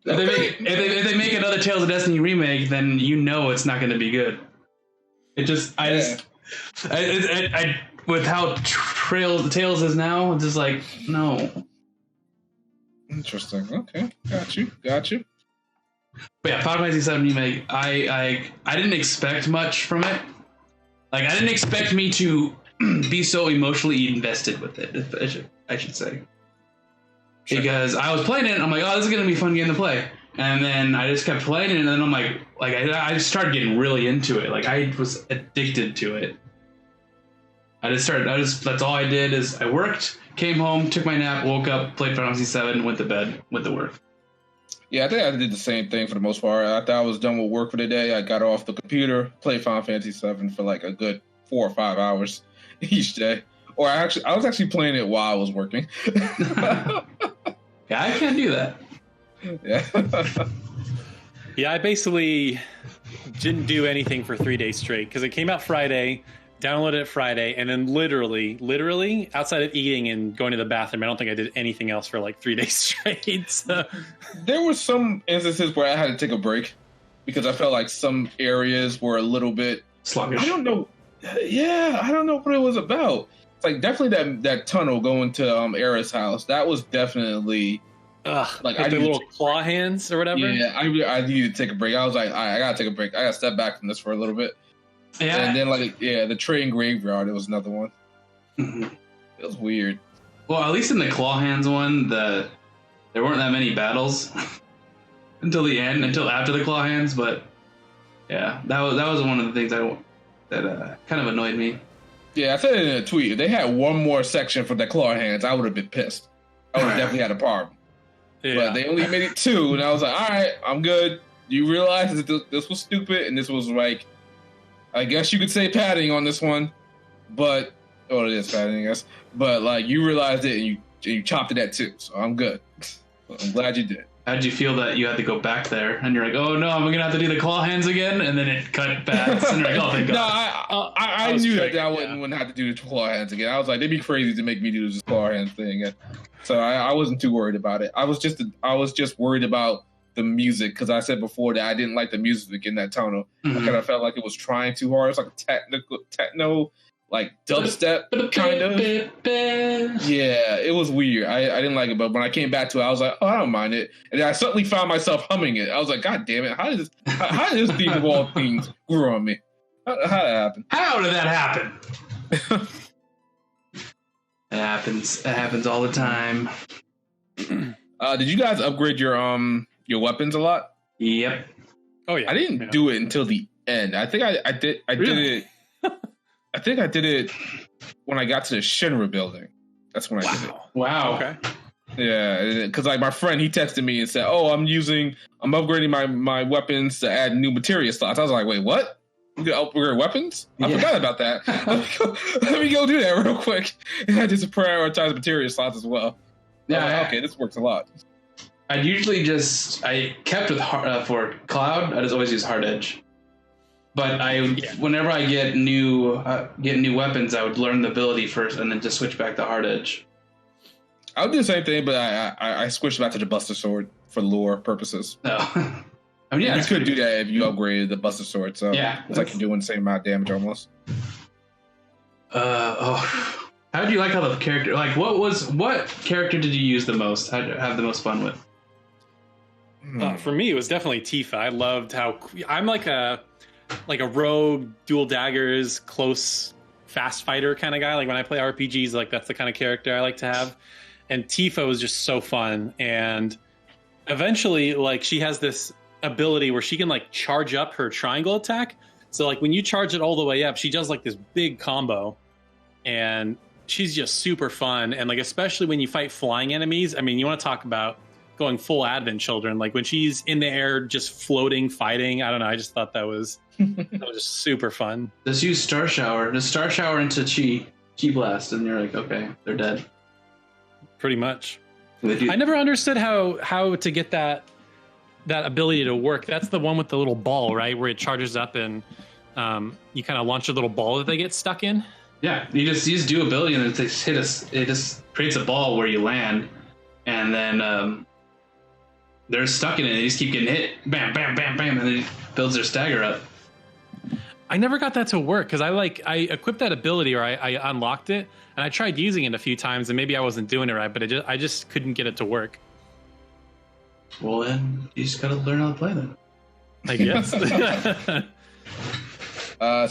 If they make another Tales of Destiny remake, then you know it's not going to be good. It just, with how Tales is now, it's just like, no. Interesting. Okay, got you. But yeah, Final Fantasy VII Remake, I didn't expect much from it. Like, I didn't expect me to be so emotionally invested with it, I should say. Sure. Because I was playing it, and I'm like, oh, this is going to be a fun game to play. And then I just kept playing it, and then I'm like I started getting really into it. Like I was addicted to it. That's all I did is I worked, came home, took my nap, woke up, played Final Fantasy VII, went to bed, went to work. Yeah, I think I did the same thing for the most part. After I was done with work for the day, I got off the computer, played Final Fantasy VII for like a good 4 or 5 hours each day. Or I was actually playing it while I was working. Yeah, I can't do that. Yeah. Yeah, I basically didn't do anything for 3 days straight because it came out Friday, downloaded it Friday, and then literally outside of eating and going to the bathroom, I don't think I did anything else for like 3 days straight. So. There were some instances where I had to take a break because I felt like some areas were a little bit sluggish. I don't know. Yeah, I don't know what it was about. It's like definitely that tunnel going to Era's house. That was definitely. Like the little claw hands or whatever. Yeah, I needed to take a break. I was like, I gotta take a break. I gotta step back from this for a little bit. Yeah, and then the train graveyard. It was another one. Mm-hmm. It was weird. Well, at least in the claw hands one, there weren't that many battles until the end, until after the claw hands. But yeah, that was one of the things that kind of annoyed me. Yeah, I said it in a tweet. If they had one more section for the claw hands, I would have been pissed. I would have definitely had a problem. Yeah. But they only made it 2, and I was like, all right, I'm good. You realize that this was stupid, and this was like, I guess you could say padding on this one, but, it is padding, I guess. But, like, you realized it, and you chopped it at 2, so I'm good. I'm glad you did. How did you feel that you had to go back there, and you're like, oh, no, I'm going to have to do the claw hands again, and then it cut back, and you're like, oh, thank God. No, I knew that I wouldn't have to do the claw hands again. I was like, they'd be crazy to make me do this claw hands thing again. So I wasn't too worried about it. I was just worried about the music because I said before that I didn't like the music in that tunnel. Mm-hmm. I kind of felt like it was trying too hard. It's like a techno, like dubstep kind of. Yeah, it was weird. I didn't like it, but when I came back to it, I was like, oh, I don't mind it. And then I suddenly found myself humming it. I was like, God damn it! How did this theme of all things grew on me? How did that happen? How did that happen? It happens. It happens all the time. Did you guys upgrade your weapons a lot? Yep. Oh yeah. I didn't do it until the end. I think I did. I did it. I think I did it when I got to the Shinra building. That's when I did it. Wow. Okay. Yeah, because like my friend, he texted me and said, "Oh, I'm upgrading my weapons to add new materia slots." I was like, "Wait, what? You can upgrade weapons? I forgot about that. Let me go do that real quick." And I just prioritize materia slots as well. Yeah. Like, okay, this works a lot. I kept with for Cloud. I just always use Hard Edge. But whenever I get new weapons, I would learn the ability first and then just switch back to Hard Edge. I would do the same thing, but I switched back to the Buster Sword for lore purposes. No. I mean, yeah, you could do that if you upgraded the Buster Sword. So yeah, it's like you're doing the same amount of damage almost. How do you like how the character? Like, what character did you use the most? How have the most fun with? For me, it was definitely Tifa. I loved how I'm like a rogue, dual daggers, close, fast fighter kind of guy. Like when I play RPGs, like that's the kind of character I like to have. And Tifa was just so fun. And eventually, like she has this ability where she can like charge up her triangle attack. So like when you charge it all the way up, she does like this big combo, and she's just super fun. And like especially when you fight flying enemies, I mean, you want to talk about going full Advent Children. Like when she's in the air, just floating, fighting. I don't know. I just thought that was just super fun. Just use Star Shower. Just Star Shower into Chi Blast, and you're like, okay, they're dead. Pretty much. I never understood how to get that ability to work. That's the one with the little ball, right? Where it charges up and you kind of launch a little ball that they get stuck in. Yeah, you just use do ability and it just creates a ball where you land, and then they're stuck in it and they just keep getting hit. Bam, bam, bam, bam, and then it builds their stagger up. I never got that to work because I equipped that ability, or I unlocked it, and I tried using it a few times, and maybe I wasn't doing it right, but I just couldn't get it to work. Well, then you just gotta learn how to play then, I guess.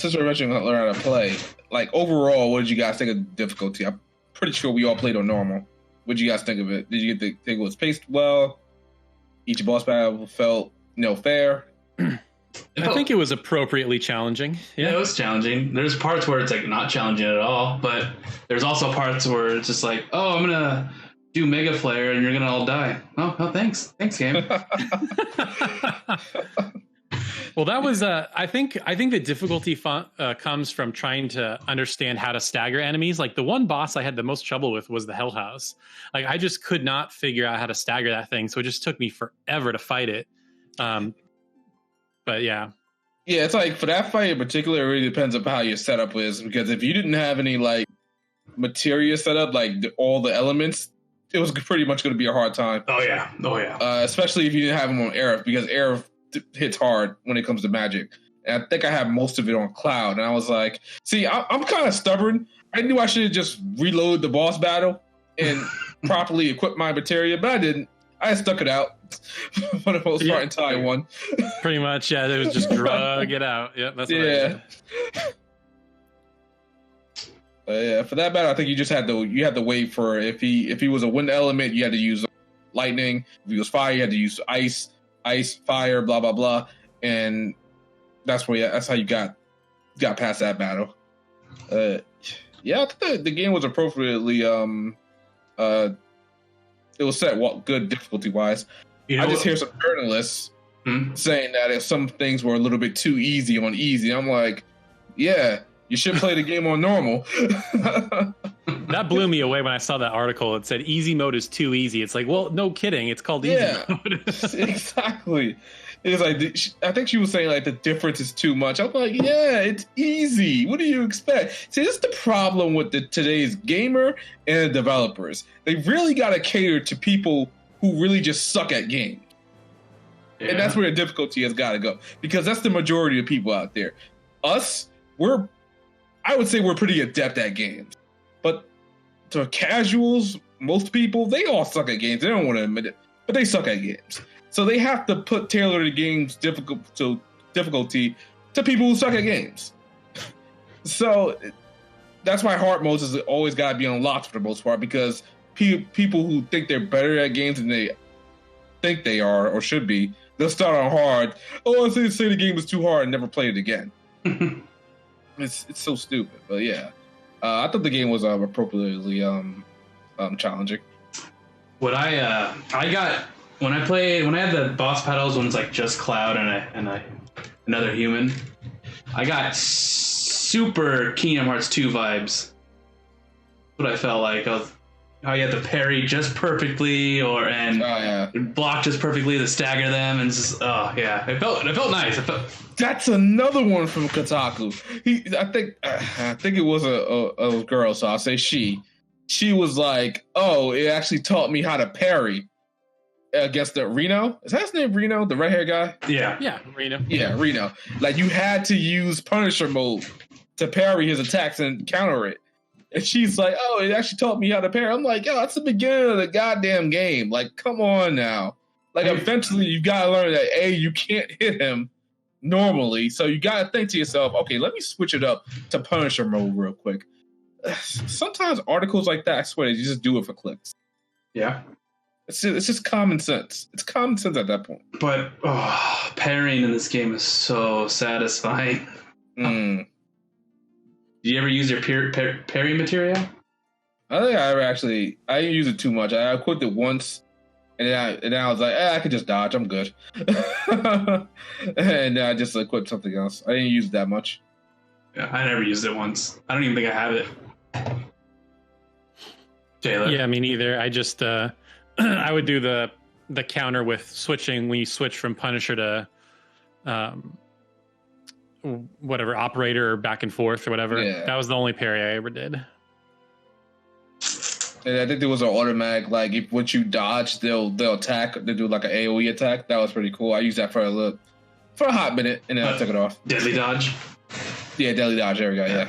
Since we're mentioning learn how to play, like overall, what did you guys think of difficulty? I'm pretty sure we all played on normal. What did you guys think of it? Did you think it was paced well? Each boss battle felt fair? I think it was appropriately challenging. Yeah, it was challenging. There's parts where it's like not challenging at all, but there's also parts where it's just like, oh, I'm gonna do Mega Flare and you're gonna all die. Oh, thanks, game. Well, that was I think the difficulty comes from trying to understand how to stagger enemies. Like the one boss I had the most trouble with was the Hell House. Like I just could not figure out how to stagger that thing, so it just took me forever to fight it. But yeah, it's like for that fight in particular, it really depends on how your setup is. Because if you didn't have any like materia set up, like all the elements, it was pretty much going to be a hard time. Oh yeah. Especially if you didn't have them on Aerith, because Aerith hits hard when it comes to magic. And I think I have most of it on Cloud. And I was like, see, I'm kind of stubborn. I knew I should have just reloaded the boss battle and properly equipped my materia, but I didn't. I stuck it out for the most part until I won. Pretty much, yeah. It was just drug it out. Yep, that's what I did. Yeah, for that battle, I think you just had to wait for if he was a wind element, you had to use lightning. If he was fire, you had to use ice, fire, blah blah blah, and that's how you got past that battle. I think the game was appropriately it was set good difficulty wise. I just hear some journalists saying that if some things were a little bit too easy on easy, I'm like, yeah, you should play the game on normal. That blew me away when I saw that article. It said easy mode is too easy. It's like, well, no kidding. It's called easy mode. Exactly. It's like, I think she was saying like the difference is too much. I'm like, yeah, it's easy. What do you expect? See, this is the problem with today's gamer and the developers. They really got to cater to people who really just suck at games. Yeah. And that's where the difficulty has got to go. Because that's the majority of people out there. Us, I would say we're pretty adept at games. But to casuals, most people, they all suck at games. They don't want to admit it, but they suck at games. So they have to tailor the game's difficulty to people who suck at games. So that's why hard modes has always got to be unlocked for the most part, because people who think they're better at games than they think they are or should be, they'll start on hard. Oh, I say the game was too hard and never play it again. It's so stupid, but yeah. I thought the game was appropriately challenging. What I got when I had the boss battles when it's like just Cloud and another human, I got super Kingdom Hearts 2 vibes. What I felt like how you had to parry just perfectly and block just perfectly to stagger them, and just it felt nice. That's another one from Kotaku. I think it was a girl, so I'll say she. She was like, "Oh, it actually taught me how to parry against the Reno. Is that his name, Reno? The red-haired guy? Yeah, Reno. Yeah, Reno. Like you had to use Punisher mode to parry his attacks and counter it." And she's like, "Oh, it actually taught me how to parry." I'm like, "Yo, that's the beginning of the goddamn game. Like, come on now. Like, eventually you gotta learn that you can't hit him normally, so you gotta think to yourself, okay, let me switch it up to Punisher mode real quick." Sometimes articles like that, I swear, you just do it for clicks. Yeah. It's just common sense. It's common sense at that point. But parrying in this game is so satisfying. Mm. Do you ever use your parry material? I don't think I didn't use it too much. I equipped it once, and then I was like, I could just dodge. I'm good. And I just equipped something else. I didn't use it that much. Yeah, I never used it once. I don't even think I have it. Taylor? Yeah, me neither. I just I would do the counter with switching when you switch from Punisher to whatever operator or back and forth or whatever. Yeah. That was the only parry I ever did. And I think there was an automatic, like if once you dodge, they'll attack. They do like an AOE attack. That was pretty cool. I used that for a hot minute, and then I took it off. Deadly dodge. Yeah, deadly dodge. There we go. Yeah.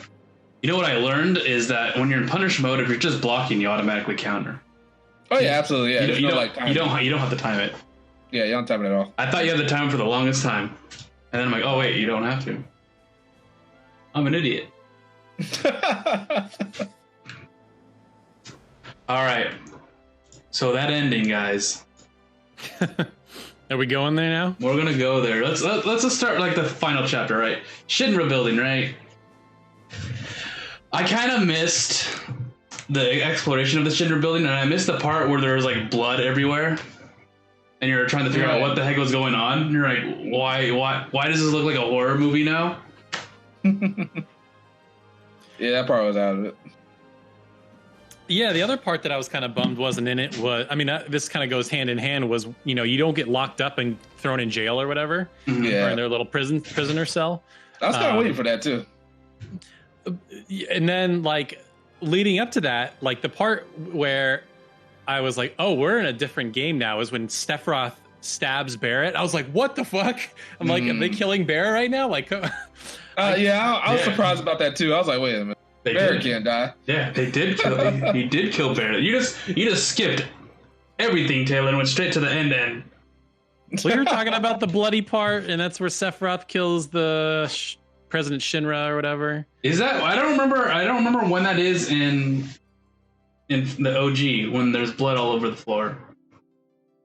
You know what I learned is that when you're in punish mode, if you're just blocking, you automatically counter. Oh yeah, absolutely. Yeah, you don't have to time it. Yeah, you don't time it at all. I thought you had to time it for the longest time, and then I'm like, oh wait, you don't have to. I'm an idiot. All right. So that ending, guys. Are we going there now? We're gonna go there. Let's just start like the final chapter, right? Shinra building, right? I kind of missed the exploration of the Shinra building, and I missed the part where there was like blood everywhere, and you're trying to figure out what the heck was going on. And you're like, why does this look like a horror movie now? Yeah, that part was out of it. Yeah, the other part that I was kind of bummed wasn't in it was, I mean, this kind of goes hand in hand, was, you know, you don't get locked up and thrown in jail or whatever, or in their little prisoner cell. I was kind of waiting for that too. And then, like, leading up to that, like the part where I was like, oh, we're in a different game now, is when Sephiroth stabs Barrett. I was like, what the fuck? I'm like, are they killing Barrett right now? Like, I was surprised about that too. I was like, wait a minute. Barrett can't die. Yeah, they did kill. He did kill Barrett. You just skipped everything, Taylor, and went straight to the end. We were talking about the bloody part, and that's where Sephiroth kills the President Shinra or whatever. Is that? I don't remember when that is in the OG, when there's blood all over the floor,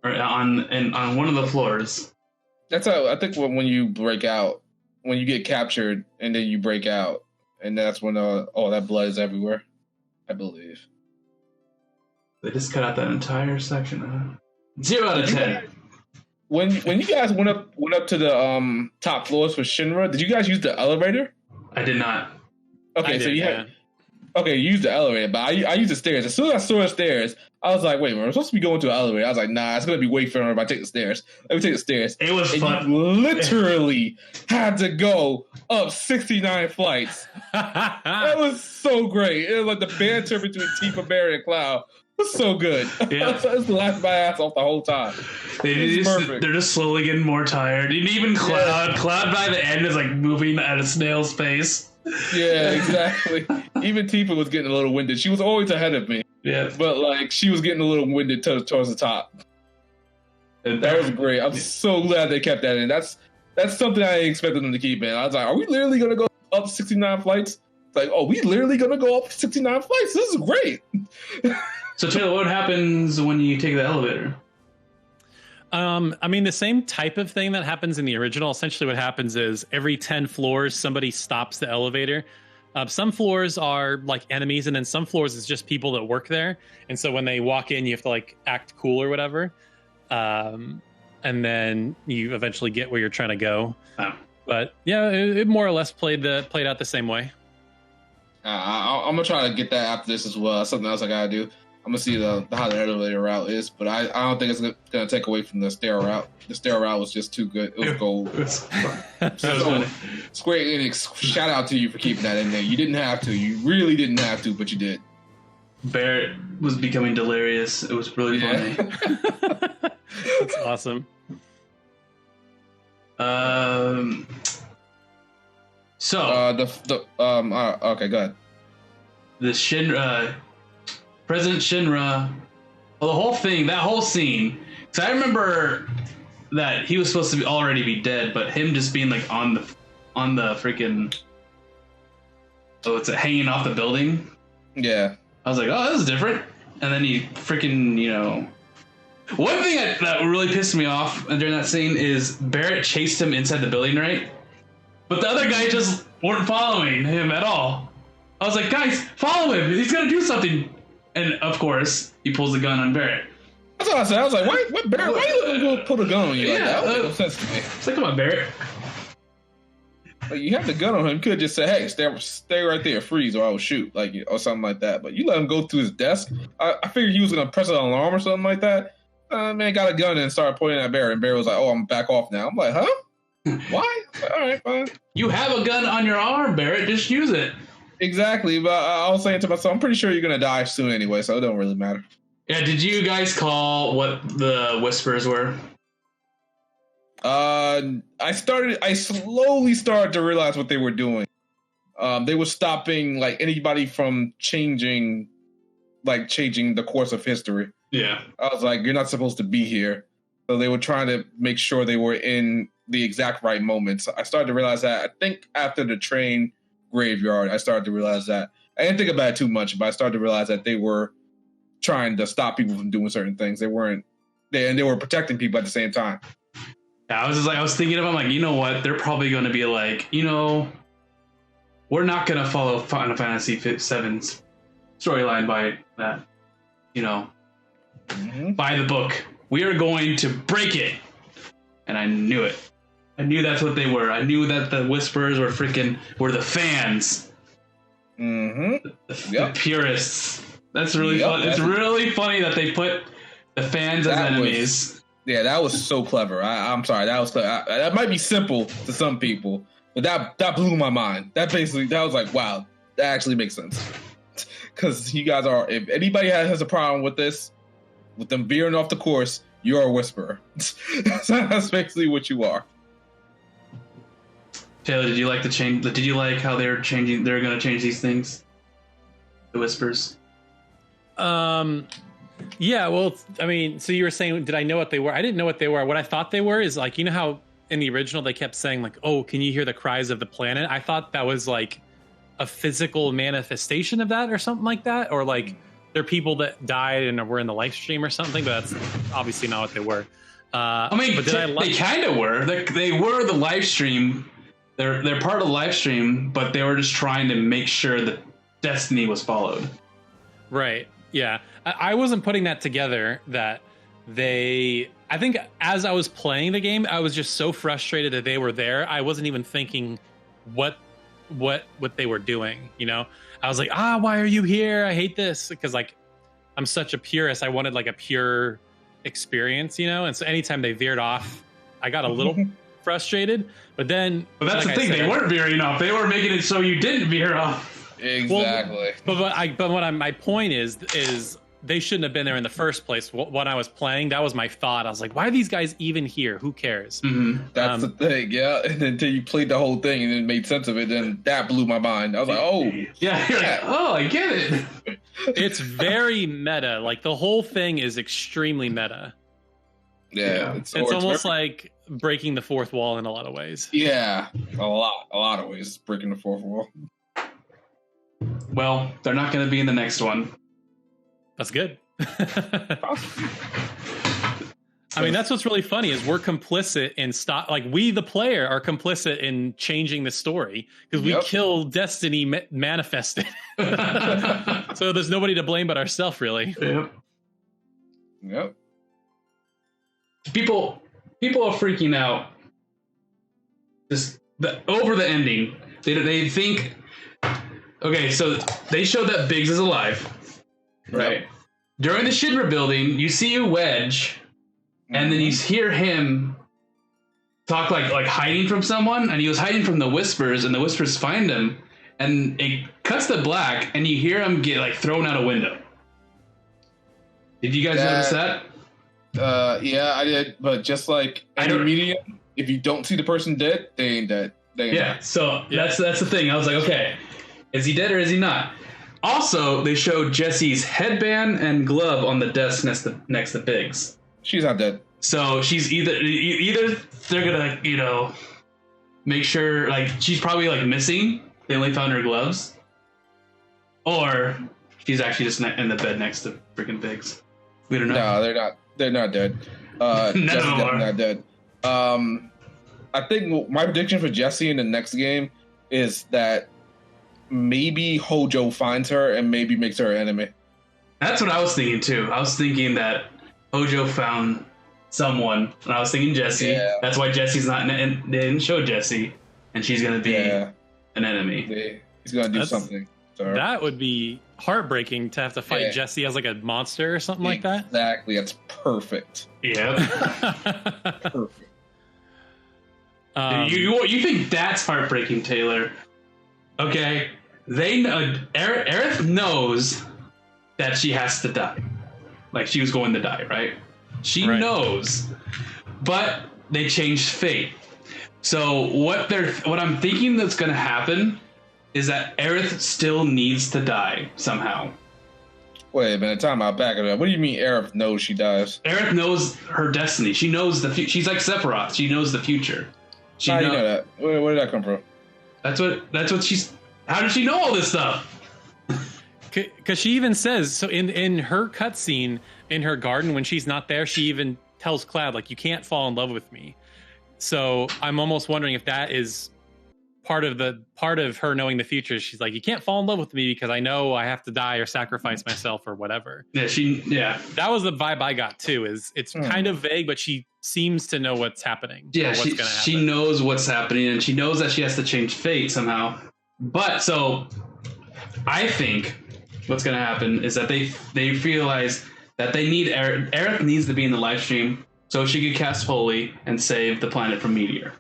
or on one of the floors. That's how I think when you break out, when you get captured, and then you break out. And that's when all that blood is everywhere, I believe. They just cut out that entire section. 0 out of 10. When you guys went up to the top floors for Shinra, did you guys use the elevator? I did not. Okay, you used the elevator, but I used the stairs. As soon as I saw the stairs, I was like, wait, we're supposed to be going to an elevator. I was like, nah, it's going to be way funner if I take the stairs. Let me take the stairs. It was fun. You literally had to go up 69 flights. That was so great. It was like the banter between Tifa, Barry, and Cloud was so good. Yeah. I was laughing my ass off the whole time. They're just slowly getting more tired. And even Cloud by the end is like moving at a snail's pace. Yeah, exactly. Even Tifa was getting a little winded. She was always ahead of me. Yeah. But like she was getting a little winded towards the top. And that was great. I'm so glad they kept that in. That's something I expected them to keep in. I was like, are we literally gonna go up 69 flights? It's like, oh, we literally gonna go up 69 flights? This is great. So Taylor, what happens when you take the elevator? I mean, the same type of thing that happens in the original. Essentially, what happens is every 10 floors, somebody stops the elevator. Some floors are like enemies, and then some floors is just people that work there. And so when they walk in, you have to like act cool or whatever. And then you eventually get where you're trying to go. Oh. But yeah, it more or less played out the same way. I'm gonna try to get that after this as well. That's something else I gotta do. I'm gonna see how the elevator route is, but I don't think it's gonna take away from the stair route. The stair route was just too good. It was gold. So, Square Enix, shout out to you for keeping that in there. You didn't have to. You really didn't have to, but you did. Barrett was becoming delirious. It was really funny. That's awesome. So okay, go ahead. The Shinra, President Shinra, well, the whole thing, that whole scene. So I remember that he was supposed to already be dead, but him just being like on the freaking, hanging off the building. Yeah. I was like, oh, this is different. And then he freaking, one thing that really pissed me off during that scene is Barrett chased him inside the building, right? But the other guy just weren't following him at all. I was like, guys, follow him. He's going to do something. And of course, he pulls the gun on Barrett. That's what I said. I was like, what Barrett? Why you letting him go pull a gun on you like that? That was no sense to me. It's like, come on, Barrett. Like, you have the gun on him. You could just say, hey, stay right there, freeze, or I will shoot, like, or something like that. But you let him go through his desk. I figured he was going to press an alarm or something like that. Man got a gun and started pointing at Barrett. And Barrett was like, oh, I'm back off now. I'm like, huh? Why? All right, fine. You have a gun on your arm, Barrett. Just use it. Exactly, but I was saying to myself, I'm pretty sure you're going to die soon anyway, so it don't really matter. Yeah, did you guys call what the whispers were? I slowly started to realize what they were doing. They were stopping like anybody from changing the course of history. Yeah. I was like, you're not supposed to be here. So they were trying to make sure they were in the exact right moments. I started to realize that. I think after the train graveyard, I started to realize that. I didn't think about it too much, but I started to realize that they were trying to stop people from doing certain things. They were protecting people at the same time. Yeah, I was thinking about, like, you know what? They're probably going to be like, we're not going to follow Final Fantasy VII's storyline by that, by the book. We are going to break it. And I knew it. I knew that's what they were. I knew that the Whisperers were the fans. Mm-hmm. The purists. That's really fun. It's really funny that they put the fans as enemies. That was so clever. I'm sorry. That was clever. That might be simple to some people, but that blew my mind. That was like, wow, that actually makes sense. Because you guys are, if anybody has a problem with this, with them veering off the course, you're a Whisperer. That's basically what you are. Taylor, did you like the change? Did you like how they're changing? They're going to change these things, the Whispers. Yeah. Well, I mean, so you were saying, did I know what they were? I didn't know what they were. What I thought they were is like, you know how in the original they kept saying like, "Oh, can you hear the cries of the planet?" I thought that was like a physical manifestation of that, or something like that, or like they're people that died and were in the live stream or something. But that's obviously not what they were. I mean, but they kind of were. They were the live stream. They're part of the live stream, but they were just trying to make sure that Destiny was followed. Right. Yeah. I wasn't putting that together that I think as I was playing the game, I was just so frustrated that they were there. I wasn't even thinking what they were doing, I was like, why are you here? I hate this. Because like, I'm such a purist. I wanted like a pure experience, and so anytime they veered off, I got a little frustrated. But that's the thing. They weren't veering off. They were making it so you didn't veer off. Exactly. Well, my point is they shouldn't have been there in the first place. When I was playing, that was my thought. I was like, why are these guys even here? Who cares? Mm-hmm. That's the thing, yeah. And until you played the whole thing and it made sense of it, then that blew my mind. I was like, oh. Yeah, you're like, oh, I get it. It's very meta. Like, the whole thing is extremely meta. Yeah. It's almost like breaking the fourth wall in a lot of ways. Yeah, a lot of ways, breaking the fourth wall. Well, they're not going to be in the next one. That's good. I mean, that's what's really funny is we're complicit in we, the player, are complicit in changing the story because we kill Destiny manifested. So there's nobody to blame but ourselves, really. Yep. People are freaking out over the ending. They think, okay, so they showed that Biggs is alive, right? Yep. During the Shinra building, you see a Wedge, and then you hear him talk like hiding from someone, and he was hiding from the Whispers, and the Whispers find him, and it cuts to black, and you hear him get thrown out a window. Did you guys notice that? Yeah, I did, but just like any medium, if you don't see the person dead, they ain't dead. So that's the thing. I was like, okay, is he dead or is he not? Also, they showed Jesse's headband and glove on the desk next to Biggs. She's not dead. So she's either they're gonna make sure she's probably missing. They only found her gloves, or she's actually just in the bed next to freaking Biggs. We don't know. No, they're not. They're not dead. Jesse's definitely not dead. I think my prediction for Jessie in the next game is that maybe Hojo finds her and maybe makes her an enemy. That's what I was thinking too. I was thinking that Hojo found someone, and I was thinking Jessie. Yeah. That's why Jessie's not. They didn't show Jessie, and she's gonna be an enemy. He's gonna do something. That would be heartbreaking to have to fight Jessie as a monster or something like that. Exactly. That's perfect. Yeah. Perfect. You think that's heartbreaking, Taylor? Okay, Aerith knows that she has to die. She was going to die, right? She knows, but they changed fate. So what I'm thinking that's going to happen is that Aerith still needs to die somehow. Wait a minute, time out, back it up. What do you mean Aerith knows she dies? Aerith knows her destiny. She knows the future. She's like Sephiroth. She knows the future. How do you know that? Where did that come from? That's what she's... How did she know all this stuff? Because she even says, so in her cutscene in her garden, when she's not there, she even tells Cloud, you can't fall in love with me. So I'm almost wondering if that is part of her knowing the future. She's like, you can't fall in love with me because I know I have to die or sacrifice myself or whatever. Yeah. That was the vibe I got too, is it's kind of vague, but she seems to know what's happening. Yeah, she knows what's happening, and she knows that she has to change fate somehow. But so I think what's going to happen is that they realize that they need Aerith needs to be in the live stream so she could cast Holy and save the planet from Meteor.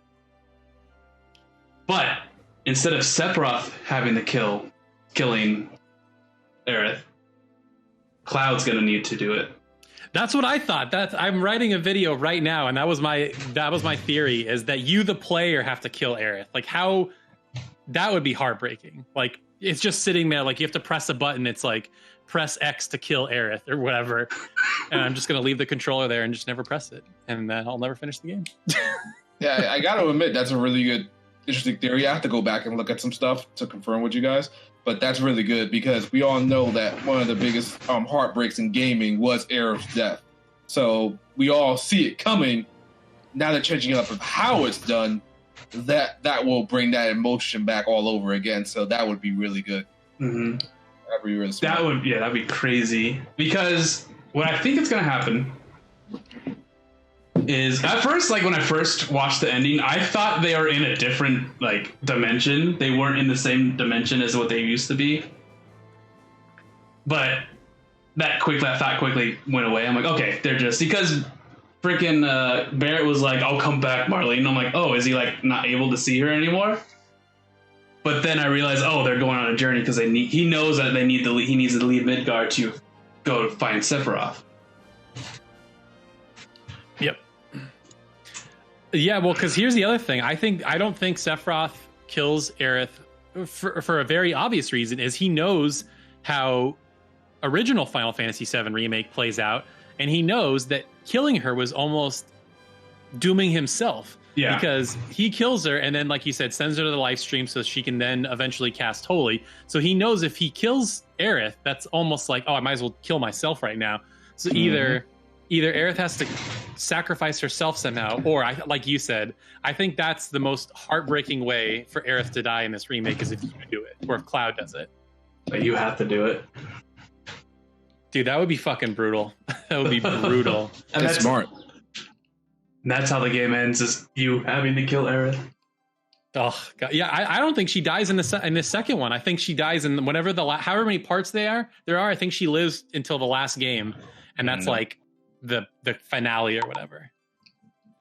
But instead of Sephiroth having the killing Aerith, Cloud's going to need to do it. That's what I thought. I'm writing a video right now, and that was my theory, is that you, the player, have to kill Aerith. How that would be heartbreaking. It's just sitting there, you have to press a button. It's press X to kill Aerith or whatever, and I'm just gonna leave the controller there and just never press it, and then I'll never finish the game. Yeah, I gotta admit that's a really good, interesting theory. I have to go back and look at some stuff to confirm with you guys. But that's really good because we all know that one of the biggest heartbreaks in gaming was Aerith's death. So we all see it coming. Now they're changing up of how it's done. That will bring that emotion back all over again. So that would be really good. Mm-hmm. That'd be really smart. That'd be crazy. Because what I think is going to happen is at first, when I first watched the ending, I thought they were in a different dimension. They weren't in the same dimension as what they used to be. But that thought quickly went away. I'm like, okay, they're just because freaking Barrett was like, "I'll come back, Marlene." I'm like, oh, is he not able to see her anymore? But then I realized, oh, they're going on a journey because he knows that he needs to leave Midgard to go find Sephiroth. Yep. Yeah, well, because here's the other thing. I don't think Sephiroth kills Aerith for a very obvious reason, is he knows how original Final Fantasy VII Remake plays out, and he knows that killing her was almost dooming himself. Yeah. Because he kills her and then, like you said, sends her to the live stream so she can then eventually cast Holy. So he knows if he kills Aerith, that's almost like, oh, I might as well kill myself right now. So either either Aerith has to sacrifice herself somehow, or like you said, I think that's the most heartbreaking way for Aerith to die in this remake is if you do it, or if Cloud does it. But you have to do it. Dude, that would be fucking brutal. That would be brutal. And that's smart. That's how the game ends, is you having to kill Aerith. Oh God. Yeah, I don't think she dies in the second one. I think she dies in whatever however many parts there are. I think she lives until the last game, and that's like the finale or whatever.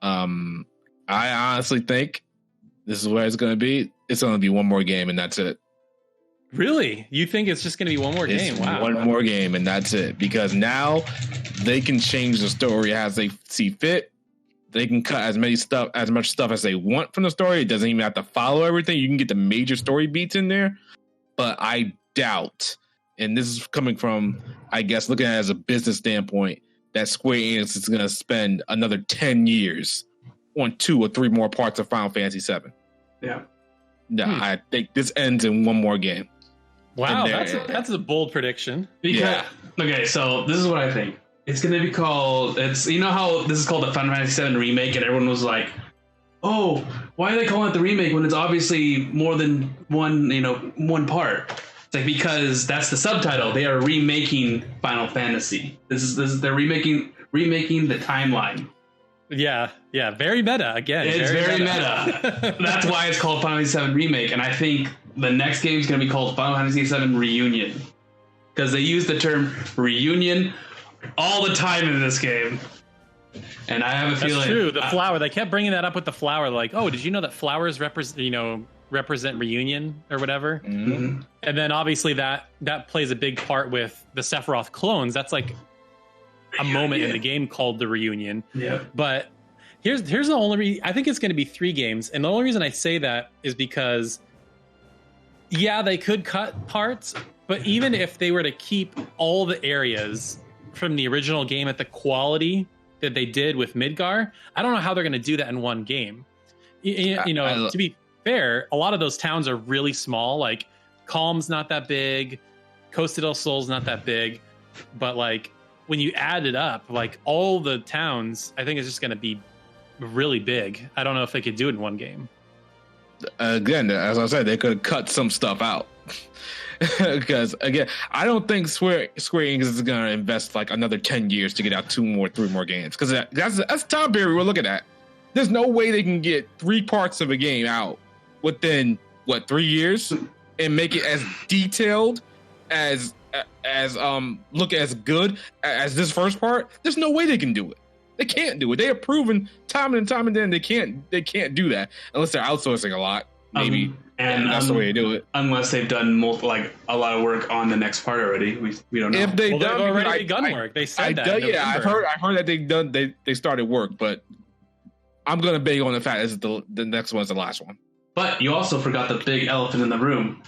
I honestly think this is where it's going to be. It's going to be one more game, and that's it. Really? You think it's just going to be one more game? Wow. One more game, and that's it. Because now they can change the story as they see fit. They can cut as much stuff as they want from the story. It doesn't even have to follow everything. You can get the major story beats in there. But I doubt, and this is coming from, I guess, looking at it as a business standpoint, that Square Enix is going to spend another 10 years on 2 or 3 more parts of Final Fantasy VII. Yeah. No, I think this ends in one more game. Wow, that's a bold prediction. Okay, so this is what I think. It's going to be called, you know how this is called the Final Fantasy VII Remake, and everyone was like, oh, why are they calling it the remake when it's obviously more than one part? It's like, because that's the subtitle. They are remaking Final Fantasy. They're remaking the timeline. Yeah, very meta again. It's very meta. That's why it's called Final Fantasy VII Remake, and I think the next game is going to be called Final Fantasy VII Reunion, because they use the term reunion all the time in this game. And I have a feeling that's true. The flower, they kept bringing that up with the flower, like, oh, did you know that flowers represent reunion or whatever? Mm-hmm. And then obviously that plays a big part with the Sephiroth clones. That's like a moment in the game called the reunion. Yeah. But here's the only I think it's going to be 3 games, and the only reason I say that is because they could cut parts, but even if they were to keep all the areas from the original game at the quality that they did with Midgar, I don't know how they're going to do that in one game. To be fair, a lot of those towns are really small. Like Calm's not that big, Costa del Sol's not that big, but like when you add it up, like all the towns, I think it's just going to be really big. I don't know if they could do it in one game. Again, as I said, they could cut some stuff out. Because again, I don't think Square Enix is going to invest like another 10 years to get out 3 more games. Because that's the time period we're looking at. There's no way they can get 3 parts of a game out within 3 years and make it as detailed as look as good as this first part. There's no way they can do it. They can't do it. They have proven time and time again they can't do that unless they're outsourcing a lot. Maybe. And that's the way to do it. Unless they've done a lot of work on the next part already, we don't know. If they've already begun work, they said that. I've heard that they started work, but I'm gonna beg on the fact that the next one's the last one. But you also forgot the big elephant in the room.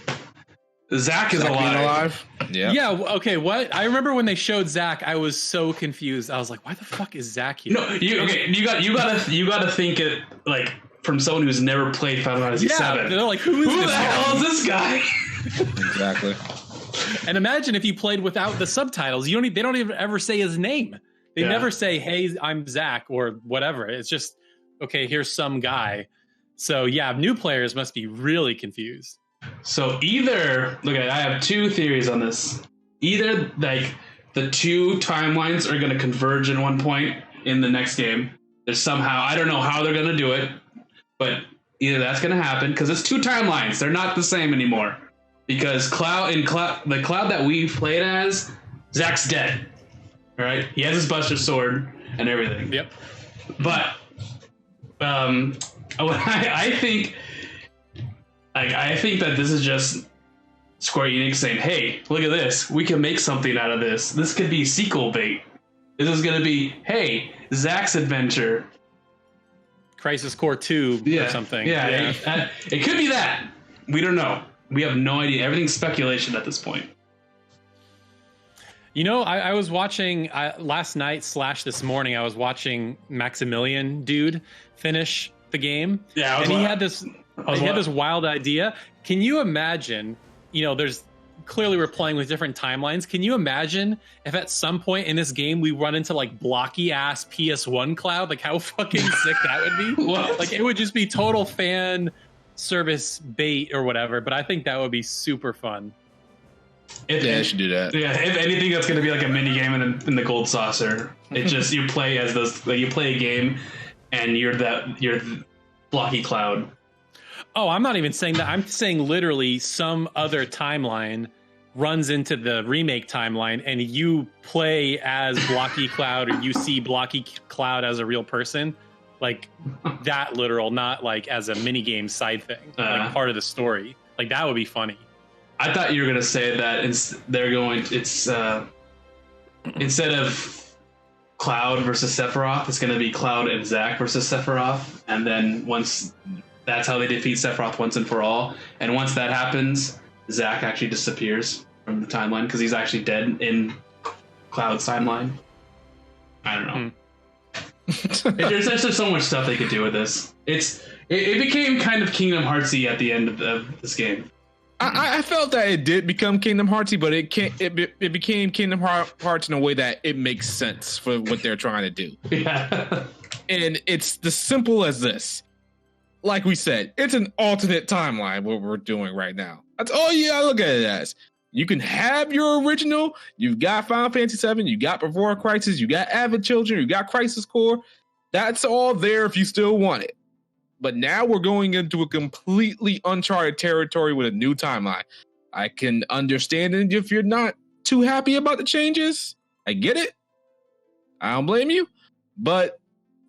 Zack is alive. Yeah. Yeah. Okay. What? I remember when they showed Zack, I was so confused. I was like, "Why the fuck is Zack here?" No, you gotta think it like from someone who's never played Final Fantasy VII. They're like, who the hell is this guy? Exactly. And imagine if you played without the subtitles. They don't even ever say his name. They never say, "Hey, I'm Zack" or whatever. It's just, okay, here's some guy. So yeah, new players must be really confused. So I have 2 theories on this. Either like the 2 timelines are going to converge at one point in the next game. There's somehow, I don't know how they're going to do it, but either that's going to happen because it's 2 timelines. They're not the same anymore because the Cloud that we played as, Zack's dead. All right, he has his Buster Sword and everything. Yep. But I think. I think that this is just Square Enix saying, hey, look at this. We can make something out of this. This could be sequel bait. This is going to be, hey, Zack's adventure. Crisis Core 2 or something. Yeah. It could be that. We don't know. We have no idea. Everything's speculation at this point. I was watching last night / this morning, I was watching Maximilian dude finish the game. Yeah. And he had this wild idea. Can you imagine, there's clearly we're playing with different timelines. Can you imagine if at some point in this game we run into like blocky ass PS1 Cloud? Like how fucking sick that would be. What? Like it would just be total fan service bait or whatever. But I think that would be super fun. I should do that. Yeah, if anything, that's going to be like a mini game in the Gold Saucer. It just you play as those. Like, you play a game, and you're the blocky Cloud. Oh, I'm not even saying that. I'm saying literally some other timeline runs into the remake timeline, and you play as Blocky Cloud, or you see Blocky Cloud as a real person, like that literal, not like as a mini game side thing, like part of the story. Like that would be funny. I thought you were gonna say that they're going. It's instead of Cloud versus Sephiroth, it's gonna be Cloud and Zack versus Sephiroth, and then once that's how they defeat Sephiroth once and for all. And once that happens, Zack actually disappears from the timeline because he's actually dead in Cloud's timeline. I don't know. There's just so much stuff they could do with this. It became kind of Kingdom Heartsy at the end of this game. I felt that it did become Kingdom Heartsy, but it became Kingdom Hearts in a way that it makes sense for what they're trying to do. Yeah. And it's as simple as this. Like we said, it's an alternate timeline what we're doing right now. That's all you gotta look at it as. You can have your original. You've got Final Fantasy VII. You got Before Crisis. You got Avid Children. You got Crisis Core. That's all there if you still want it. But now we're going into a completely uncharted territory with a new timeline. I can understand it if you're not too happy about the changes. I get it. I don't blame you. But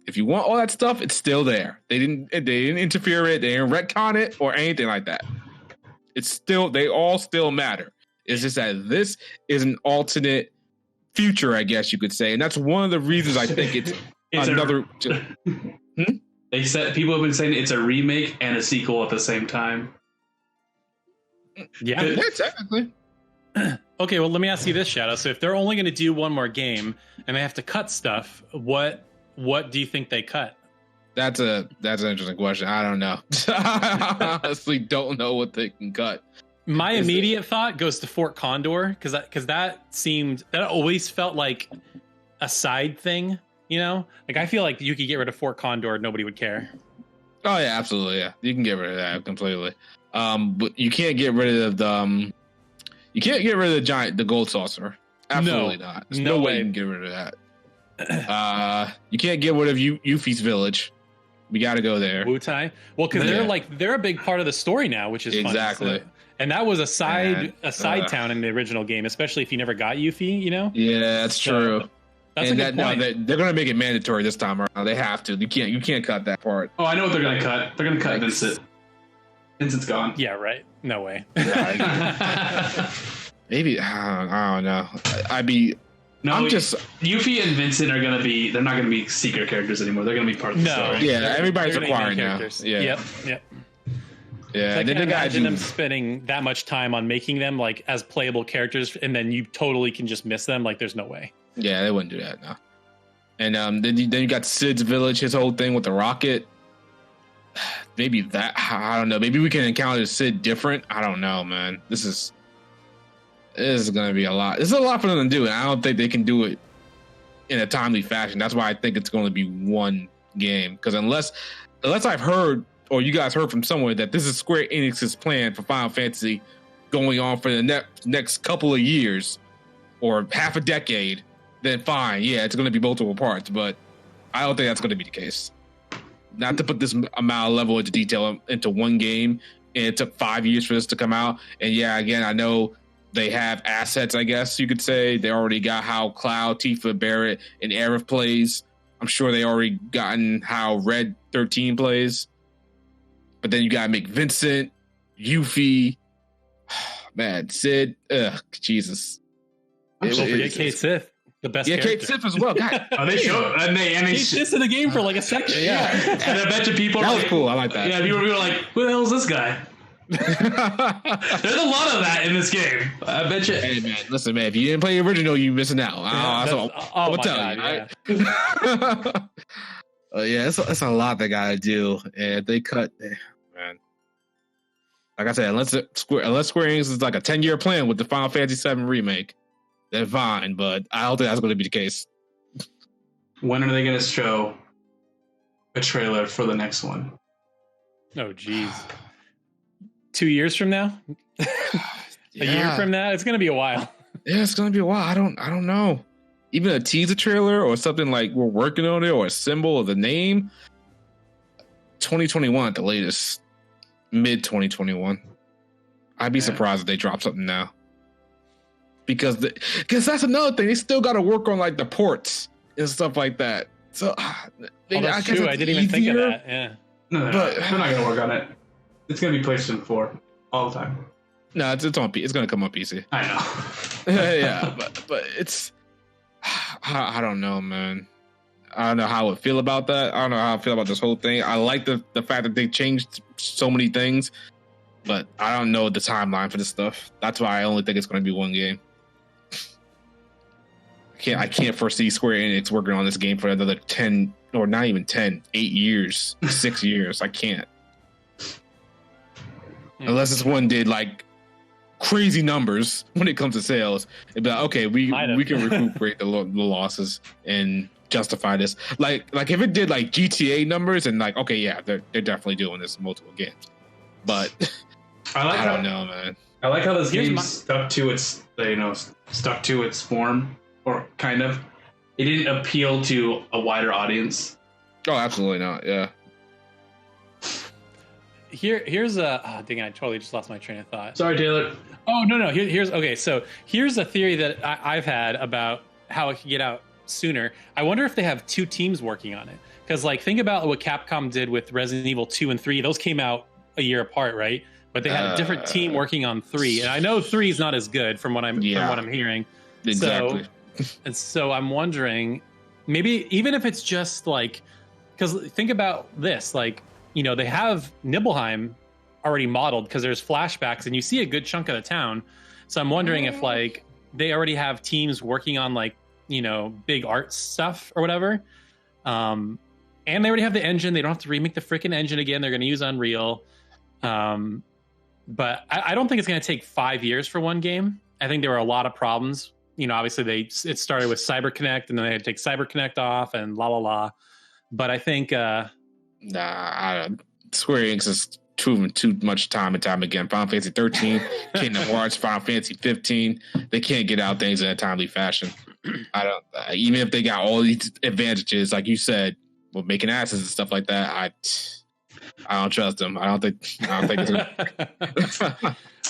if you want all that stuff, it's still there. They didn't interfere it. They didn't retcon it or anything like that. They all still matter. It's just that this is an alternate future, I guess you could say. And that's one of the reasons I think it's another... They said people have been saying it's a remake and a sequel at the same time. Yeah, technically. Okay, well, let me ask you this, Shadow. So if they're only going to do one more game and they have to cut stuff, what do you think they cut? That's an interesting question. I don't know. I honestly don't know what they can cut. My immediate thought goes to Fort Condor because that always felt like a side thing. You know, like I feel like you could get rid of Fort Condor, nobody would care. Oh yeah, absolutely. Yeah, you can get rid of that completely. But you can't get rid of the the Gold Saucer. Absolutely not. There's no way you can get rid of that. You can't get rid of Yuffie's village. We got to go there. Wutai. Well, because they're a big part of the story now, which is exactly. Funny, so. And that was a side town in the original game, especially if you never got Yuffie. You know. Yeah, that's true. That's a good point. They're going to make it mandatory this time around. They have to. You can't cut that part. Oh, I know what they're going to cut. They're going to cut Vincent. Vincent's gone. Yeah, right. No way. Maybe I don't know. Yuffie and Vincent are going to be. They're not going to be secret characters anymore. They're going to be part of the story. Yeah, everybody's acquiring now. Yeah. Yep. Yeah, I can't imagine them spending that much time on making them like as playable characters, and then you totally can just miss them. Like, there's no way. Yeah, they wouldn't do that, no. And then you got Sid's village, his whole thing with the rocket. Maybe that, I don't know. Maybe we can encounter Sid different. I don't know, man. This is going to be a lot. This is a lot for them to do, and I don't think they can do it in a timely fashion. That's why I think it's going to be one game. Because unless I've heard, or you guys heard from someone, that this is Square Enix's plan for Final Fantasy going on for the next couple of years or half a decade, then fine, yeah, it's going to be multiple parts, but I don't think that's going to be the case. Not to put this amount of level of detail into one game, and it took 5 years for this to come out. And yeah, again, I know they have assets, I guess you could say. They already got how Cloud, Tifa, Barrett, and Aerith plays. I'm sure they already gotten how Red 13 plays. But then you got to make Vincent, Yuffie, man, Sid, Jesus. Don't forget Kate Sith, the best character. Kate Sith as well. God, they show and he's just in the game for like a second. Yeah. And I bet you people that was cool. I like that. Yeah, people were like, "Who the hell is this guy?" There's a lot of that in this game. I bet you. Hey man, listen, man. If you didn't play the original, you're missing out. I'll tell you. Right? Yeah, it's a lot they gotta do, and they cut. Man. Like I said, unless Square Enix is like a 10-year plan with the Final Fantasy VII remake, then fine. But I don't think that's going to be the case. When are they going to show a trailer for the next one? Oh, geez. 2 years from now? A year from now? It's going to be a while. Yeah, it's going to be a while. I don't know. Even a teaser trailer or something like we're working on it or a symbol of the name. 2021 at the latest. Mid 2021. I'd be surprised if they drop something now. Because that's another thing. They still got to work on like the ports and stuff like that. So that's true. I didn't even think of that. Yeah. No, but they're not going to work on it. It's going to be PlayStation 4 all the time. No, it's on PC. It's going to come on PC. I know. Yeah, but it's I don't know, man. I don't know how I would feel about that. I don't know how I feel about this whole thing. I like the fact that they changed so many things, but I don't know the timeline for this stuff. That's why I only think it's going to be one game. I can't foresee Square Enix working on this game for another 10 or not even 10, 8 years, 6 years. I can't. Unless this one did like crazy numbers when it comes to sales. It'd be like, okay, we can recuperate the losses and justify this. Like if it did like GTA numbers and like, okay, yeah, they're definitely doing this in multiple games. But I don't know, man. I like how this game stuck to its form, or kind of. It didn't appeal to a wider audience. Oh, absolutely not. Yeah. Here's a dang it, I totally just lost my train of thought. Sorry, Taylor. Oh no. Here's a theory that I've had about how it could get out sooner. I wonder if they have two teams working on it, because like think about what Capcom did with Resident Evil 2 and 3. Those came out a year apart, right? But they had a different team working on 3, and I know 3 is not as good from what I'm hearing. Exactly. So I'm wondering, maybe even if it's just like, because think about this, like, you know, they have Nibelheim already modeled because there's flashbacks and you see a good chunk of the town. So I'm wondering if like they already have teams working on like, you know, big art stuff or whatever. And they already have the engine. They don't have to remake the freaking engine again. They're going to use Unreal. But I don't think it's going to take 5 years for one game. I think there were a lot of problems. You know, obviously it started with CyberConnect and then they had to take CyberConnect off and la. But I think, Square Enix has proven too much time and time again. Final Fantasy 13, Kingdom Hearts, Final Fantasy 15. They can't get out things in a timely fashion. Even if they got all these advantages, like you said, with making asses and stuff like that, I don't trust them. I don't think it's gonna...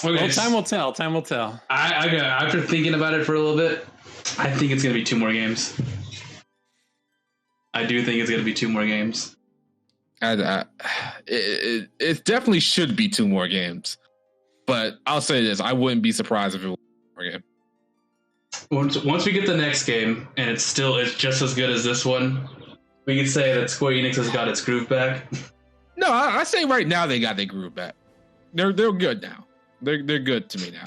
Okay, well, time will tell. Time will tell. After thinking about it for a little bit, I think it's going to be 2 more games. I do think it's going to be 2 more games. It definitely should be 2 more games. But I'll say this, I wouldn't be surprised if it was 1 more game. Once we get the next game, and it's just as good as this one, we can say that Square Enix has got its groove back. No, I say right now they got their groove back. They're good now. They're good to me now.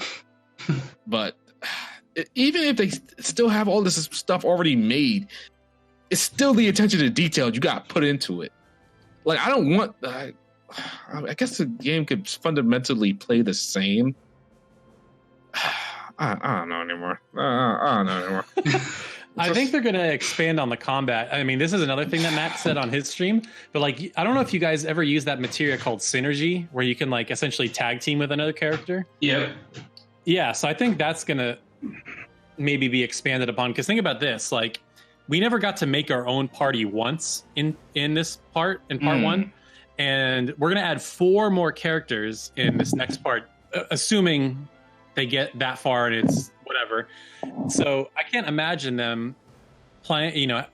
But even if they still have all this stuff already made, it's still the attention to detail you got put into it. Like, I don't want... I guess the game could fundamentally play the same. I don't know anymore. I don't know anymore. I think they're going to expand on the combat. I mean, this is another thing that Matt said on his stream. But, like, I don't know if you guys ever use that material called Synergy, where you can, like, essentially tag team with another character. Yep. Yeah, so I think that's going to maybe be expanded upon. Because think about this. Like, we never got to make our own party once in this part, in part 1. And we're going to add 4 more characters in this next part, assuming they get that far and it's whatever. So I can't imagine them playing, you know,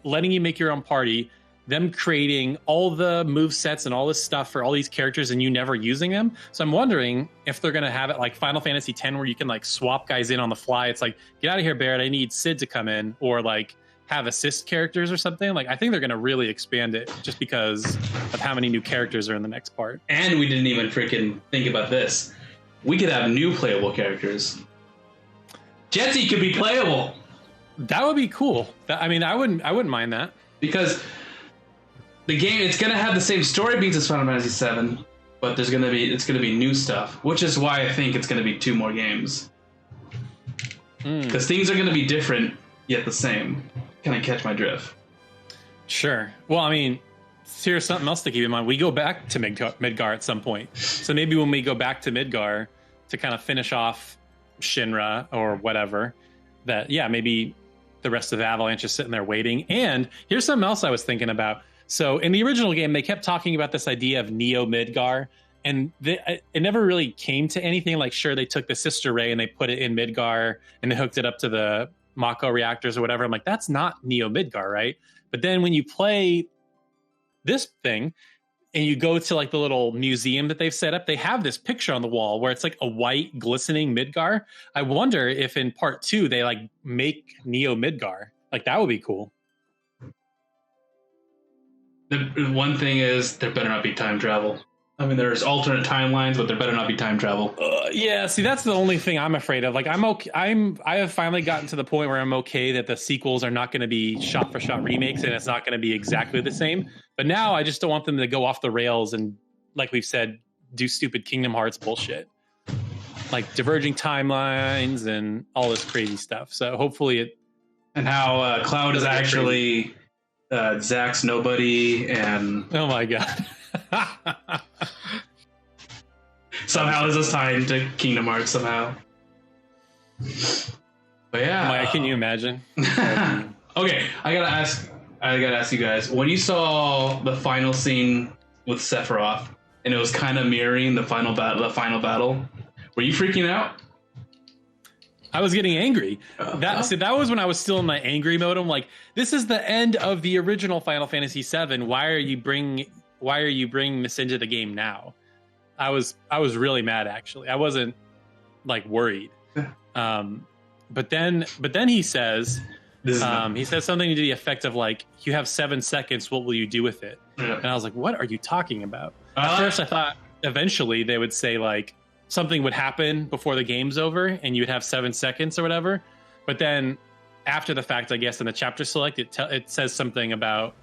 letting you make your own party, them creating all the move sets and all this stuff for all these characters and you never using them. So I'm wondering if they're going to have it like Final Fantasy X, where you can like swap guys in on the fly. It's like, get out of here, Barrett. I need Sid to come in, or like have assist characters or something. Like, I think they're going to really expand it just because of how many new characters are in the next part. And we didn't even freaking think about this. We could have new playable characters. Jesse could be playable. That would be cool. I mean, I wouldn't mind that, because the game, it's going to have the same story beats as Final Fantasy VII, but it's gonna be new stuff, which is why I think it's gonna be 2 more games. Because things are gonna be different yet the same. Can I catch my drift? Sure. Well, I mean, here's something else to keep in mind. We go back to Midgar at some point. So maybe when we go back to Midgar to kind of finish off Shinra or whatever, that, yeah, maybe the rest of Avalanche is sitting there waiting. And here's something else I was thinking about. So in the original game, they kept talking about this idea of Neo Midgar, and it never really came to anything. Like, sure, they took the sister ray and they put it in Midgar and they hooked it up to the Mako reactors or whatever. I'm like, that's not Neo Midgar, right? But then when you play this thing and you go to like the little museum that they've set up, they have this picture on the wall where it's like a white glistening Midgar. I wonder if in part 2 they like make Neo Midgar. Like, that would be cool. The one thing is there better not be time travel. I mean, there's alternate timelines, but there better not be time travel. Yeah, see, that's the only thing I'm afraid of. Like, I'm okay. I have finally gotten to the point where I'm okay that the sequels are not going to be shot for shot remakes, and it's not going to be exactly the same. But now I just don't want them to go off the rails and, like we've said, do stupid Kingdom Hearts bullshit, like diverging timelines and all this crazy stuff. So hopefully it. And how Cloud is actually Zack's nobody, and oh my god. Somehow there's a tie to Kingdom Hearts somehow. But yeah, Maya, can you imagine? Okay, I gotta ask you guys, when you saw the final scene with Sephiroth and it was kind of mirroring the final battle, were you freaking out? I was getting angry. That was when I was still in my angry mode. I'm like, this is the end of the original Final Fantasy VII. Why are you bringing this into the game now? I was really mad, actually. I wasn't like worried. But then he says something to the effect of like, you have 7 seconds, what will you do with it? Yeah. And I was like, what are you talking about? At first I thought eventually they would say like something would happen before the game's over and you would have 7 seconds or whatever. But then after the fact, I guess in the chapter select, it says something about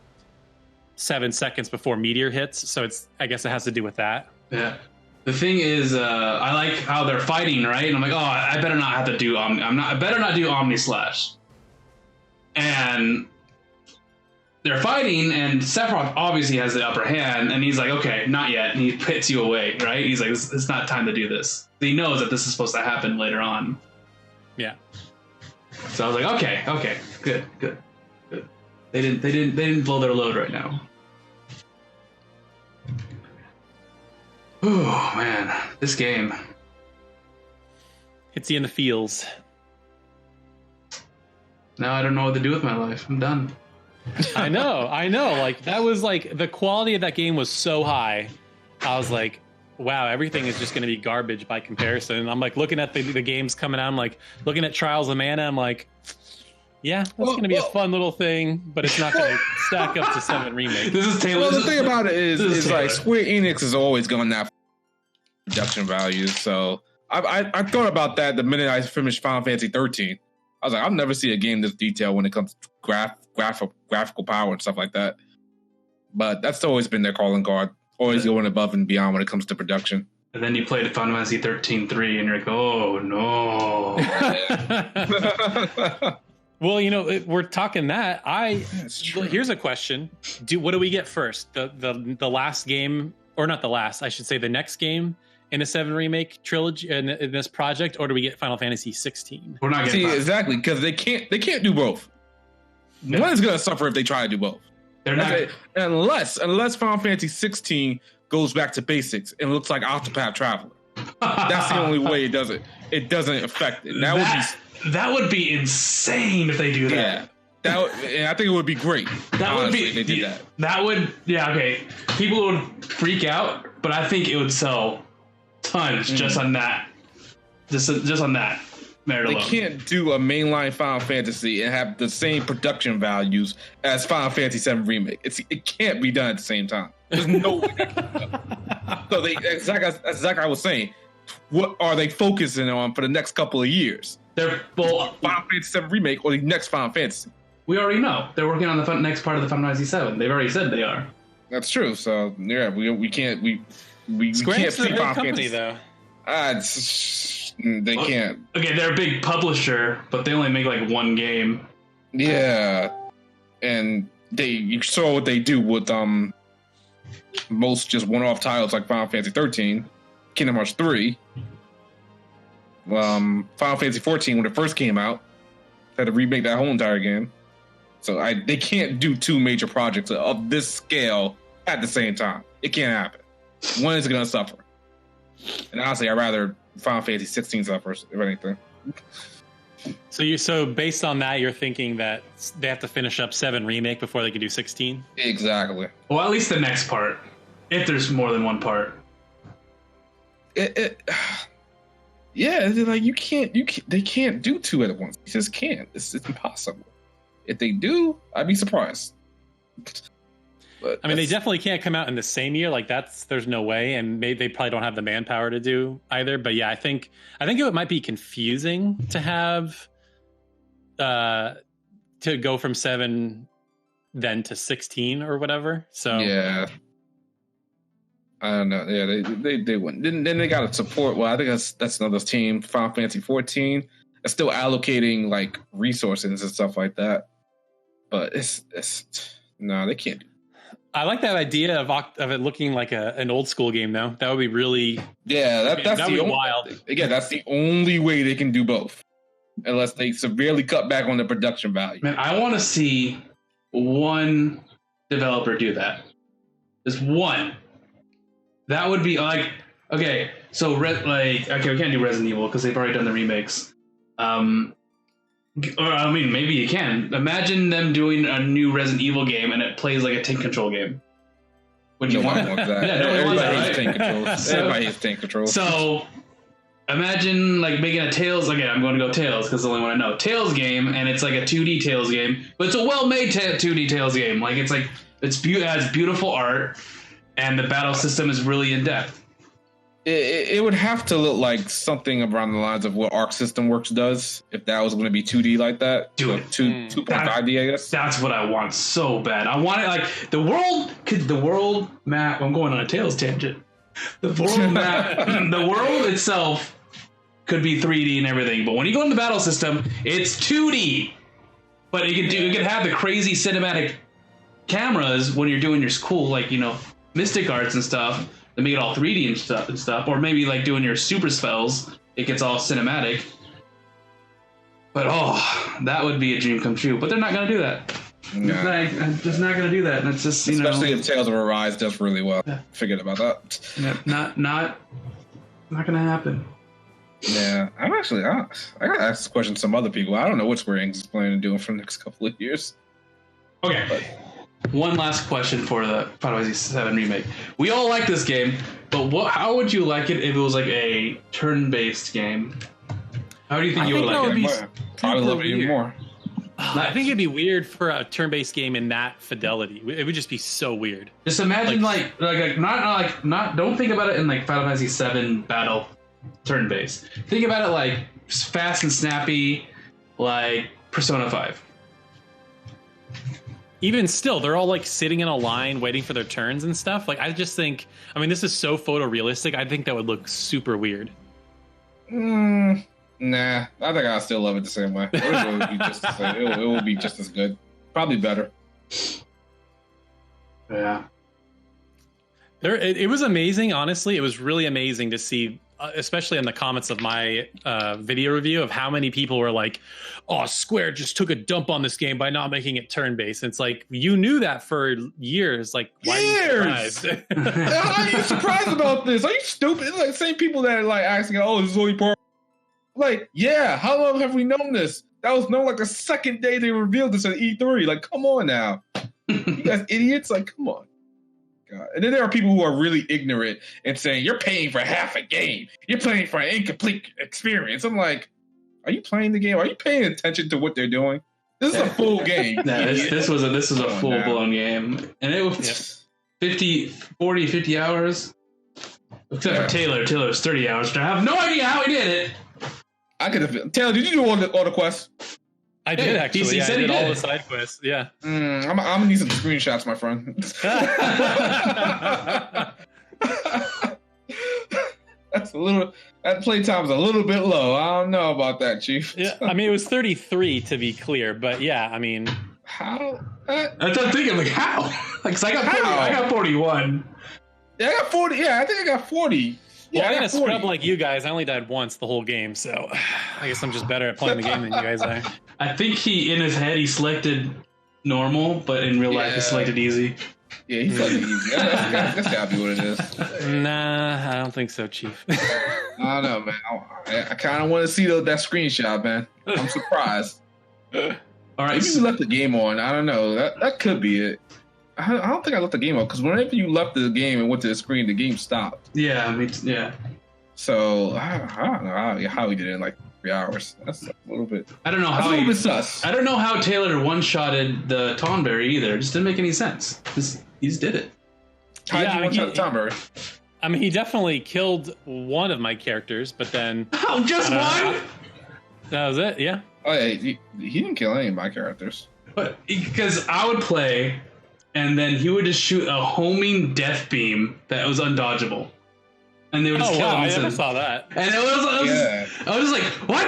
7 seconds before meteor hits. So I guess it has to do with that. Yeah. The thing is, I like how they're fighting, right? And I'm like, oh, I better not have to do I better not do Omni Slash. And they're fighting, and Sephiroth obviously has the upper hand, and he's like, okay, not yet. And he pits you away, right? He's like, it's not time to do this. He knows that this is supposed to happen later on. Yeah. So I was like, okay, good. They didn't blow their load right now. Oh man, this game hits you in the feels. Now I don't know what to do with my life. I'm done. I know. Like, that was like, the quality of that game was so high. I was like, wow, everything is just going to be garbage by comparison. And I'm like looking at the games coming out. I'm like looking at Trials of Mana. I'm like, yeah, that's going to be a fun little thing, but it's not going to stack up to 7 Remake. This is Taylor. Well, the thing about it is like Square Enix has always gone that production values. So I thought about that the minute I finished Final Fantasy 13. I was like, I'll never see a game this detailed when it comes to graphical power and stuff like that. But that's always been their calling card. Always going above and beyond when it comes to production. And then you played Final Fantasy 13-3 and you're like, oh no. Well, we're talking that. Here's a question. What do we get first? The last game, or not the last, I should say the next game in a 7 Remake trilogy in this project, or do we get Final Fantasy 16? We're not getting exactly, because they can't do both. No. One is going to suffer if they try to do both. They're not unless Final Fantasy 16 goes back to basics and looks like Octopath Traveler. That's the only way it does it. It doesn't affect it. That would be insane if they do that. Yeah, and I think it would be great. Honestly, if they did that. That would, okay. People would freak out, but I think it would sell tons just on that. Just on that merit alone. They can't do a mainline Final Fantasy and have the same production values as Final Fantasy VII Remake. It can't be done at the same time. There's no way that can be done. So as I was saying, what are they focusing on for the next couple of years? They're Final Fantasy VII Remake or the next Final Fantasy. We already know they're working on the next part of the Final Fantasy VII. They've already said they are. That's true. So yeah, we can't we Square can't Enix is a see big Final company, Fantasy. though. They can't. Okay, they're a big publisher, but they only make like one game. Yeah, and you saw what they do with most just one-off titles like Final Fantasy 13, Kingdom Hearts 3, Final Fantasy 14 when it first came out, had to remake that whole entire game. So they can't do two major projects of this scale at the same time. It can't happen. One is going to suffer. And honestly, I'd rather Final Fantasy 16 suffers, if anything. So based on that, you're thinking that they have to finish up 7 Remake before they can do 16? Exactly. Well, at least the next part, if there's more than one part. Yeah, like they can't do two at once. You just can't. It's impossible. If they do, I'd be surprised. But I mean, they definitely can't come out in the same year. Like there's no way, and they probably don't have the manpower to do either. But yeah, I think it might be confusing to have to go from 7 then to 16 or whatever. So yeah, I don't know. Yeah, they wouldn't. Then they got to support. Well, I think that's another team. Final Fantasy 14 is still allocating like resources and stuff like that. But it's no, they can't. I like that idea of it looking like an old school game, though. That would be really that's that'd be wild. Again, that's the only way they can do both, unless they severely cut back on the production value. Man, I want to see one developer do that. Just one. That would be like okay. So we can't do Resident Evil because they've already done the remakes. Or I mean, maybe you can. Imagine them doing a new Resident Evil game and it plays like a tank control game. Would you want that? Yeah, everybody hates tank controls. Everybody hates tank controls. So imagine like making a Tales. Again, I'm going to go Tales because it's the only one I know. Tales game, and it's like a 2D Tales game, but it's a well-made 2D Tales game. Like it has beautiful art, and the battle system is really in depth. It would have to look like something around the lines of what Arc System Works does, if that was going to be 2D like that. Do it. 2.5D, I guess. That's what I want so bad. I want it like the world map. I'm going on a Tales tangent. The world map, the world itself could be 3D and everything, but when you go in the battle system, it's 2D. But you could have the crazy cinematic cameras when you're doing your cool, like, Mystic Arts and stuff. They make it all 3D and stuff, or maybe like doing your super spells, it gets all cinematic. But that would be a dream come true. But they're not gonna do that. No. I'm just not gonna do that. And it's just especially if Tales of Arise does really well. Yeah. Forget about that. Yeah, not gonna happen. Yeah, I gotta ask this question to some other people. I don't know what Square Enix is planning on doing for the next couple of years. Okay. But one last question for the Final Fantasy 7 Remake. We all like this game, but how would you like it if it was like a turn-based game? How do you think you would like it? Probably love it even more. I think it'd be weird for a turn-based game in that fidelity. It would just be so weird. Just imagine don't think about it in like Final Fantasy 7 battle turn-based. Think about it like fast and snappy, like Persona 5. Even still, they're all like sitting in a line waiting for their turns and stuff. Like, I just think, this is so photorealistic. I think that would look super weird. Nah, I think I'll still love it the same way. It will be just the same. It will be just as good. Probably better. Yeah. It was amazing, honestly. It was really amazing to see, especially in the comments of my video review, of how many people were like, oh, Square just took a dump on this game by not making it turn-based. And it's like, you knew that for years. Like, why years? Are you surprised about this? Are you stupid? It's like same people that are like asking, oh, this is only part. Like, yeah, how long have we known this? That was known like the second day they revealed this at E3. Like, come on now. You guys idiots? Like, come on. God. And then there are people who are really ignorant and saying, you're paying for half a game. You're paying for an incomplete experience. I'm like, are you playing the game? Are you paying attention to what they're doing? This is a full game. This was a full-blown game. And it was 50 hours. Except for Taylor. Taylor's 30 hours. I have no idea how he did it. I could have. Taylor, did you do all the quests? I did actually. I did all the side quests. Yeah. I'm gonna need some screenshots, my friend. That's a little. That playtime's a little bit low. I don't know about that, Chief. Yeah, I mean, it was 33 to be clear, but yeah, I mean, how? That's what I'm thinking. Like how? Like, 'cause I got 41. Yeah, I got 40. Yeah, I think I got 40. Well, Yeah, I ain't a scrub like you guys. I only died once the whole game, so I guess I'm just better at playing the game than you guys are. I think in his head, he selected normal, but in real life, he selected easy. Yeah, he selected easy. That's gotta be what it is. Nah, I don't think so, Chief. I don't know, man. I kind of want to see that screenshot, man. I'm surprised. All right, maybe you left the game on. I don't know. That could be it. I don't think I left the game on because whenever you left the game and went to the screen, the game stopped. Yeah, I mean, yeah. So I don't know how he did it in like 3 hours. That's a little bit. I don't know how. A little bit sus. I don't know how Taylor one-shotted the Tonberry either. It just didn't make any sense. He just did it. How did you one-shot the Tonberry? I mean, he definitely killed one of my characters, but then just one. That was it. Yeah. Oh yeah, he didn't kill any of my characters. But because I would play, and then he would just shoot a homing death beam that was undodgeable, and they would just kill him. I never saw that. And I was just like, what?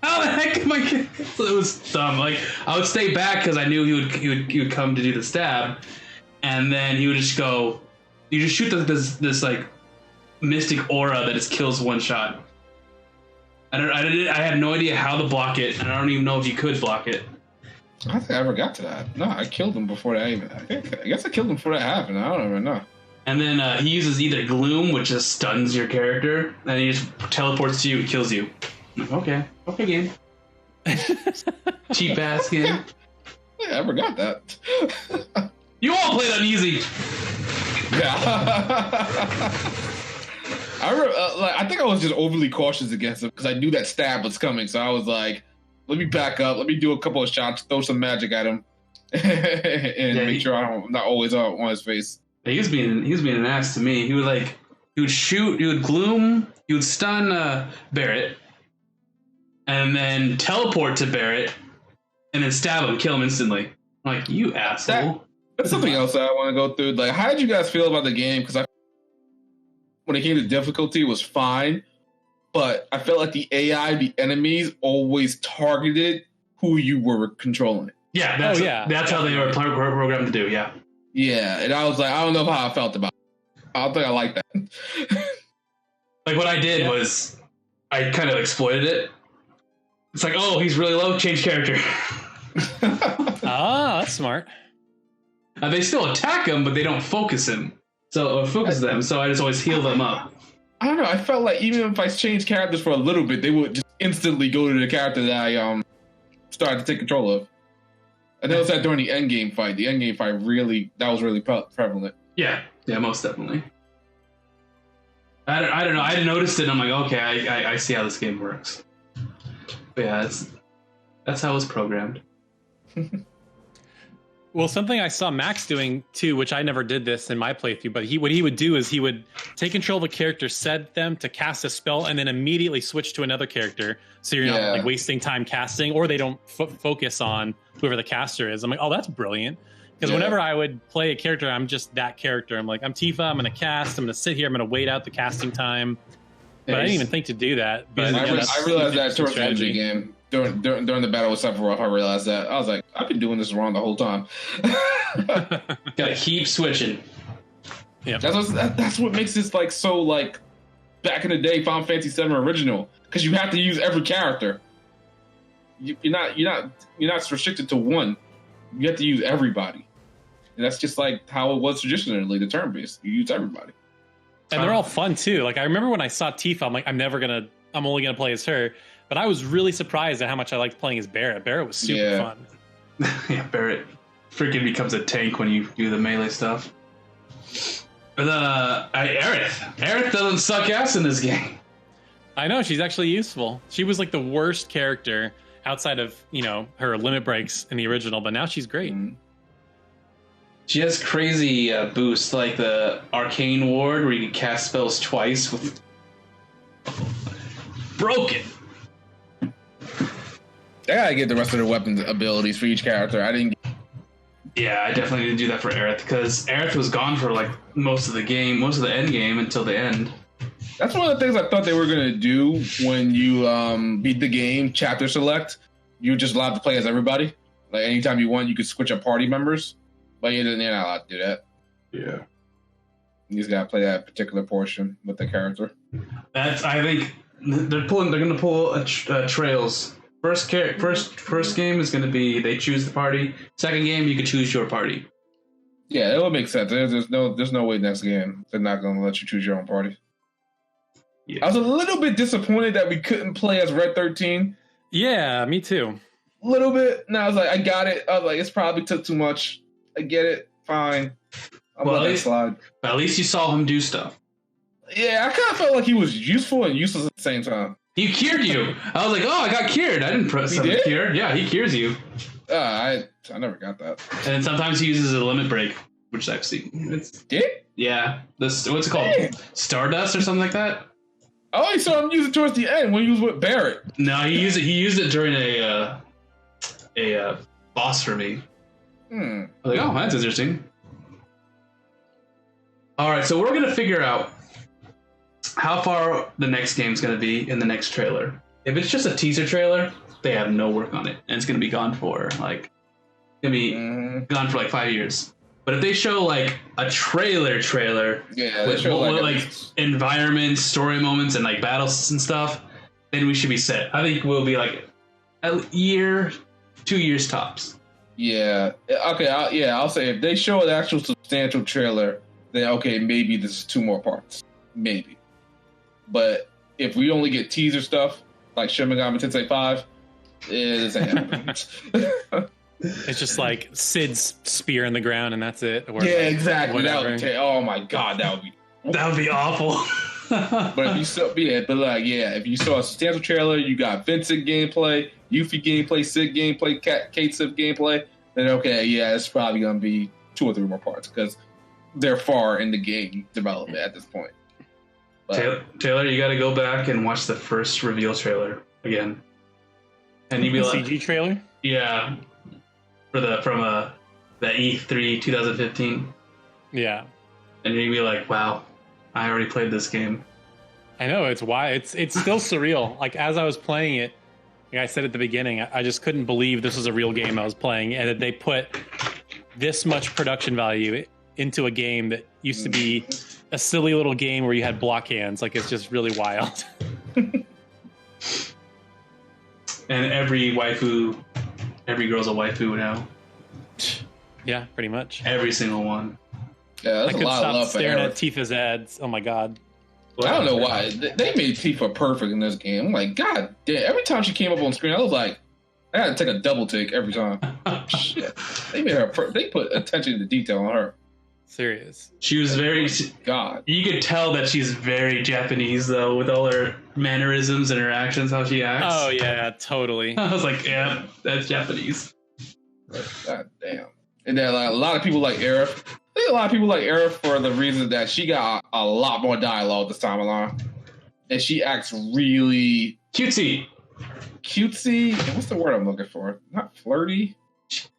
How the heck am I? It was dumb. Like I would stay back because I knew he would come to do the stab, and then he would just go. You just shoot this like mystic aura that just kills one shot. I had no idea how to block it, and I don't even know if you could block it. I don't think I ever got to that. No, I killed him before that even. I guess I killed him before that happened. I don't even know. And then he uses either gloom, which just stuns your character, and he just teleports to you and kills you. I'm like, okay, game. Cheap ass game. I never got that. You all played on easy. Yeah. I remember, I think I was just overly cautious against him because I knew that stab was coming. So I was like, let me back up. Let me do a couple of shots, throw some magic at him, and make sure I'm not always on his face. He was being an ass to me. He would shoot, he would gloom, he would stun Barrett, and then teleport to Barrett, and then stab him, kill him instantly. I'm like, you asshole. That's something else that I want to go through. Like, how did you guys feel about the game? Because when it came to difficulty, it was fine, but I felt like the AI, the enemies, always targeted who you were controlling. Yeah, that's how they were programmed to do. Yeah. Yeah, and I was like, I don't know how I felt about it. I don't think I like that. Like, what I did was I kind of exploited it. It's like, oh, he's really low, change character. That's smart. They still attack him, but they don't focus them. So I just always heal them up. I don't know. I felt like even if I changed characters for a little bit, they would just instantly go to the character that I started to take control of. I noticed that during the endgame fight. The endgame fight that was really prevalent. Yeah, most definitely. I don't know. I noticed it. And I'm like, okay, I see how this game works. But yeah, that's how it was programmed. Well, something I saw Max doing too, which I never did this in my playthrough, but what he would do is he would take control of a character, set them to cast a spell, and then immediately switch to another character. So you're not like wasting time casting, or they don't focus on whoever the caster is. I'm like, oh, that's brilliant. Because whenever I would play a character, I'm just that character. I'm like, I'm Tifa, I'm going to cast, I'm going to sit here, I'm going to wait out the casting time. But I didn't even think to do that. But I realized that towards the end of the game. During the battle with Sephiroth, I realized that. I was like, I've been doing this wrong the whole time. Gotta keep switching. Yeah, that's what makes this like so like back in the day Final Fantasy VII original, because you have to use every character. You're not restricted to one. You have to use everybody, and that's just like how it was traditionally. The turn based, you use everybody, and they're all fun too. Like I remember when I saw Tifa, I'm like, I'm only gonna play as her. But I was really surprised at how much I liked playing as Barrett. Barrett was super fun. Yeah, Barrett freaking becomes a tank when you do the melee stuff. But Aerith doesn't suck ass in this game. I know, she's actually useful. She was like the worst character outside of, her limit breaks in the original, but now she's great. She has crazy boosts, like the Arcane Ward, where you can cast spells twice with... Broken! I gotta get the rest of the weapons abilities for each character. Yeah, I definitely need to do that for Aerith, because Aerith was gone for like most of the end game until the end. That's one of the things I thought they were gonna do when you beat the game. Chapter select, you're just allowed to play as everybody. Like anytime you want, you could switch up party members, but you're not allowed to do that. Yeah, you just gotta play that particular portion with the character. I think they're gonna pull trails. First game is gonna be they choose the party. Second game, you can choose your party. Yeah, it would make sense. There's no way next game they're not gonna let you choose your own party. Yeah. I was a little bit disappointed that we couldn't play as Red 13. Yeah, me too. A little bit. And I was like, I got it. I was like, it's probably took too much. I get it. Fine. I'm letting it slide. But at least you saw him do stuff. Yeah, I kind of felt like he was useful and useless at the same time. He cured you. I was like, oh, I got cured. I didn't press him cure. Yeah, he cures you. I never got that. And sometimes he uses a limit break, which I've seen. Yeah. What's it called? Dang. Stardust or something like that? I only saw him use it towards the end when he was with Barrett. No, he used it during a boss for me. I was like, oh, that's interesting. All right, so we're gonna figure out how far the next game's gonna be in the next trailer. If it's just a teaser trailer, they have no work on it, and it's gonna be gone for like 5 years. But if they show like a trailer with like environments, story moments, and like battles and stuff, then we should be set. I think we'll be like a year, 2 years tops. Yeah. Okay. I'll say if they show an actual substantial trailer, then okay, maybe this is 2 more parts, maybe. But if we only get teaser stuff like Shin Megami Tensei 5, it doesn't happen. It's just like Sid's spear in the ground and that's it. Or yeah, exactly. Oh my god, that would be awful. But if you saw, if you saw a substantial trailer, you got Vincent gameplay, Yuffie gameplay, Sid gameplay, Kate Sif gameplay, then okay, yeah, it's probably gonna be 2 or 3 more parts because they're far in the game development at this point. But, Taylor, you got to go back and watch the first reveal trailer again, and you be like, CG trailer, yeah. From the E3 2015. Yeah. And you'd be like, wow, I already played this game. I know, it's why it's still surreal. Like as I was playing it, like I said at the beginning, I just couldn't believe this was a real game I was playing and that they put this much production value into a game that used to be a silly little game where you had block hands. Like it's just really wild. And every girl's a waifu now. Yeah, pretty much. Every single one. Yeah, that's I could stop staring at Tifa's ads. Oh my god. Well, I don't know why. They made Tifa perfect in this game. I'm like, god damn. Every time she came up on screen, I was like, I had to take a double take every time. Shit. They made her they put attention to detail on her. Serious. She was very... God. You could tell that she's very Japanese, though, with all her mannerisms and her actions, how she acts. Oh, yeah, totally. I was like, yeah, that's Japanese. God damn. And then like, a lot of people like Aerith. I think a lot of people like Aerith for the reason that she got a lot more dialogue this time around. And she acts really... Cutesy. What's the word I'm looking for? Not flirty?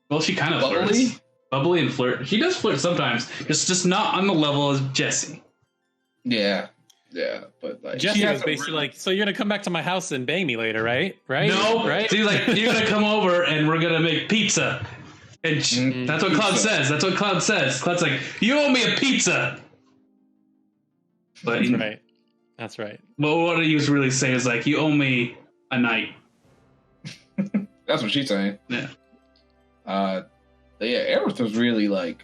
Well, she kind of flirts. Bubbly and flirt. She does flirt sometimes. It's just not on the level as Jessie. Yeah, but like Jessie was basically like, so you're gonna come back to my house and bang me later, right? No, right? She's like, you're gonna come over and we're gonna make pizza. And that's what Cloud says. Cloud's like, you owe me a pizza. But That's right. But what he was really saying is like, you owe me a night. That's what she's saying. Yeah. Aerith was really like,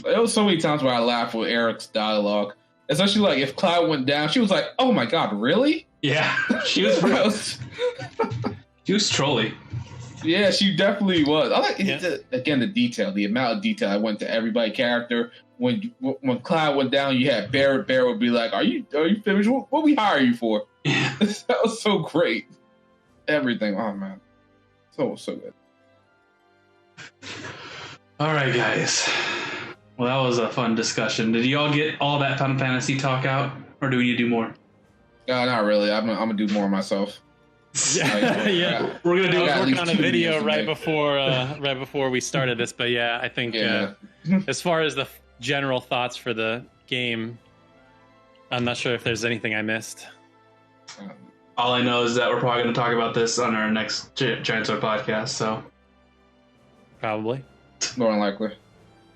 there was so many times where I laughed with Eric's dialogue, especially like if Cloud went down, she was like, "Oh my god, really?" Yeah, she was. She was trolly. Yeah, she definitely was. I like again the detail, the amount of detail I went to everybody's character. When Cloud went down, you had Barrett. Barrett would be like, "Are you finished? What we hire you for?" Yeah. That was so great. Everything. Oh man, so good. All right, guys. Well, that was a fun discussion. Did you all get all that Final Fantasy talk out, or do you do more? Not really. I'm gonna do more myself. Yeah, we're gonna do. I was working on a video right before we started this, but yeah, I think as far as the general thoughts for the game, I'm not sure if there's anything I missed. All I know is that we're probably going to talk about this on our next Giant Sword podcast, so. Probably. More than likely.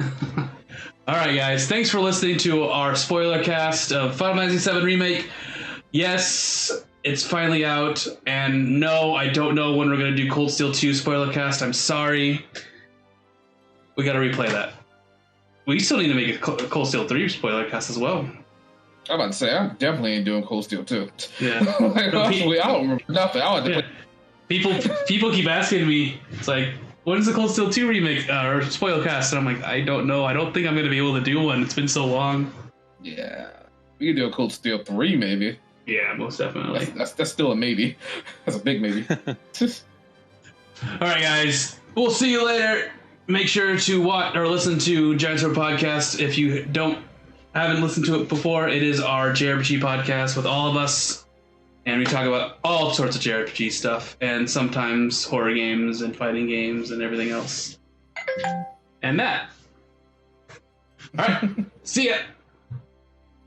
All right, guys. Thanks for listening to our spoiler cast of Final Fantasy VII Remake. Yes, it's finally out, and no, I don't know when we're going to do Cold Steel 2 spoiler cast. I'm sorry. We got to replay that. We still need to make a Cold Steel 3 spoiler cast as well. I'm about to say, I definitely ain't doing Cold Steel 2. Yeah. Like, honestly, I don't remember nothing. I want to play. People keep asking me, it's like, when's the Cold Steel 2 remake or spoiler cast? And I'm like, I don't know. I don't think I'm going to be able to do one. It's been so long. Yeah. We can do a Cold Steel 3, maybe. Yeah, most definitely. That's still a maybe. That's a big maybe. All right, guys. We'll see you later. Make sure to watch or listen to Giant Sword Podcast. If you haven't listened to it before, it is our JRPG podcast with all of us. And we talk about all sorts of JRPG stuff. And sometimes horror games and fighting games and everything else. And that. All right. See ya.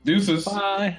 Deuces. Bye.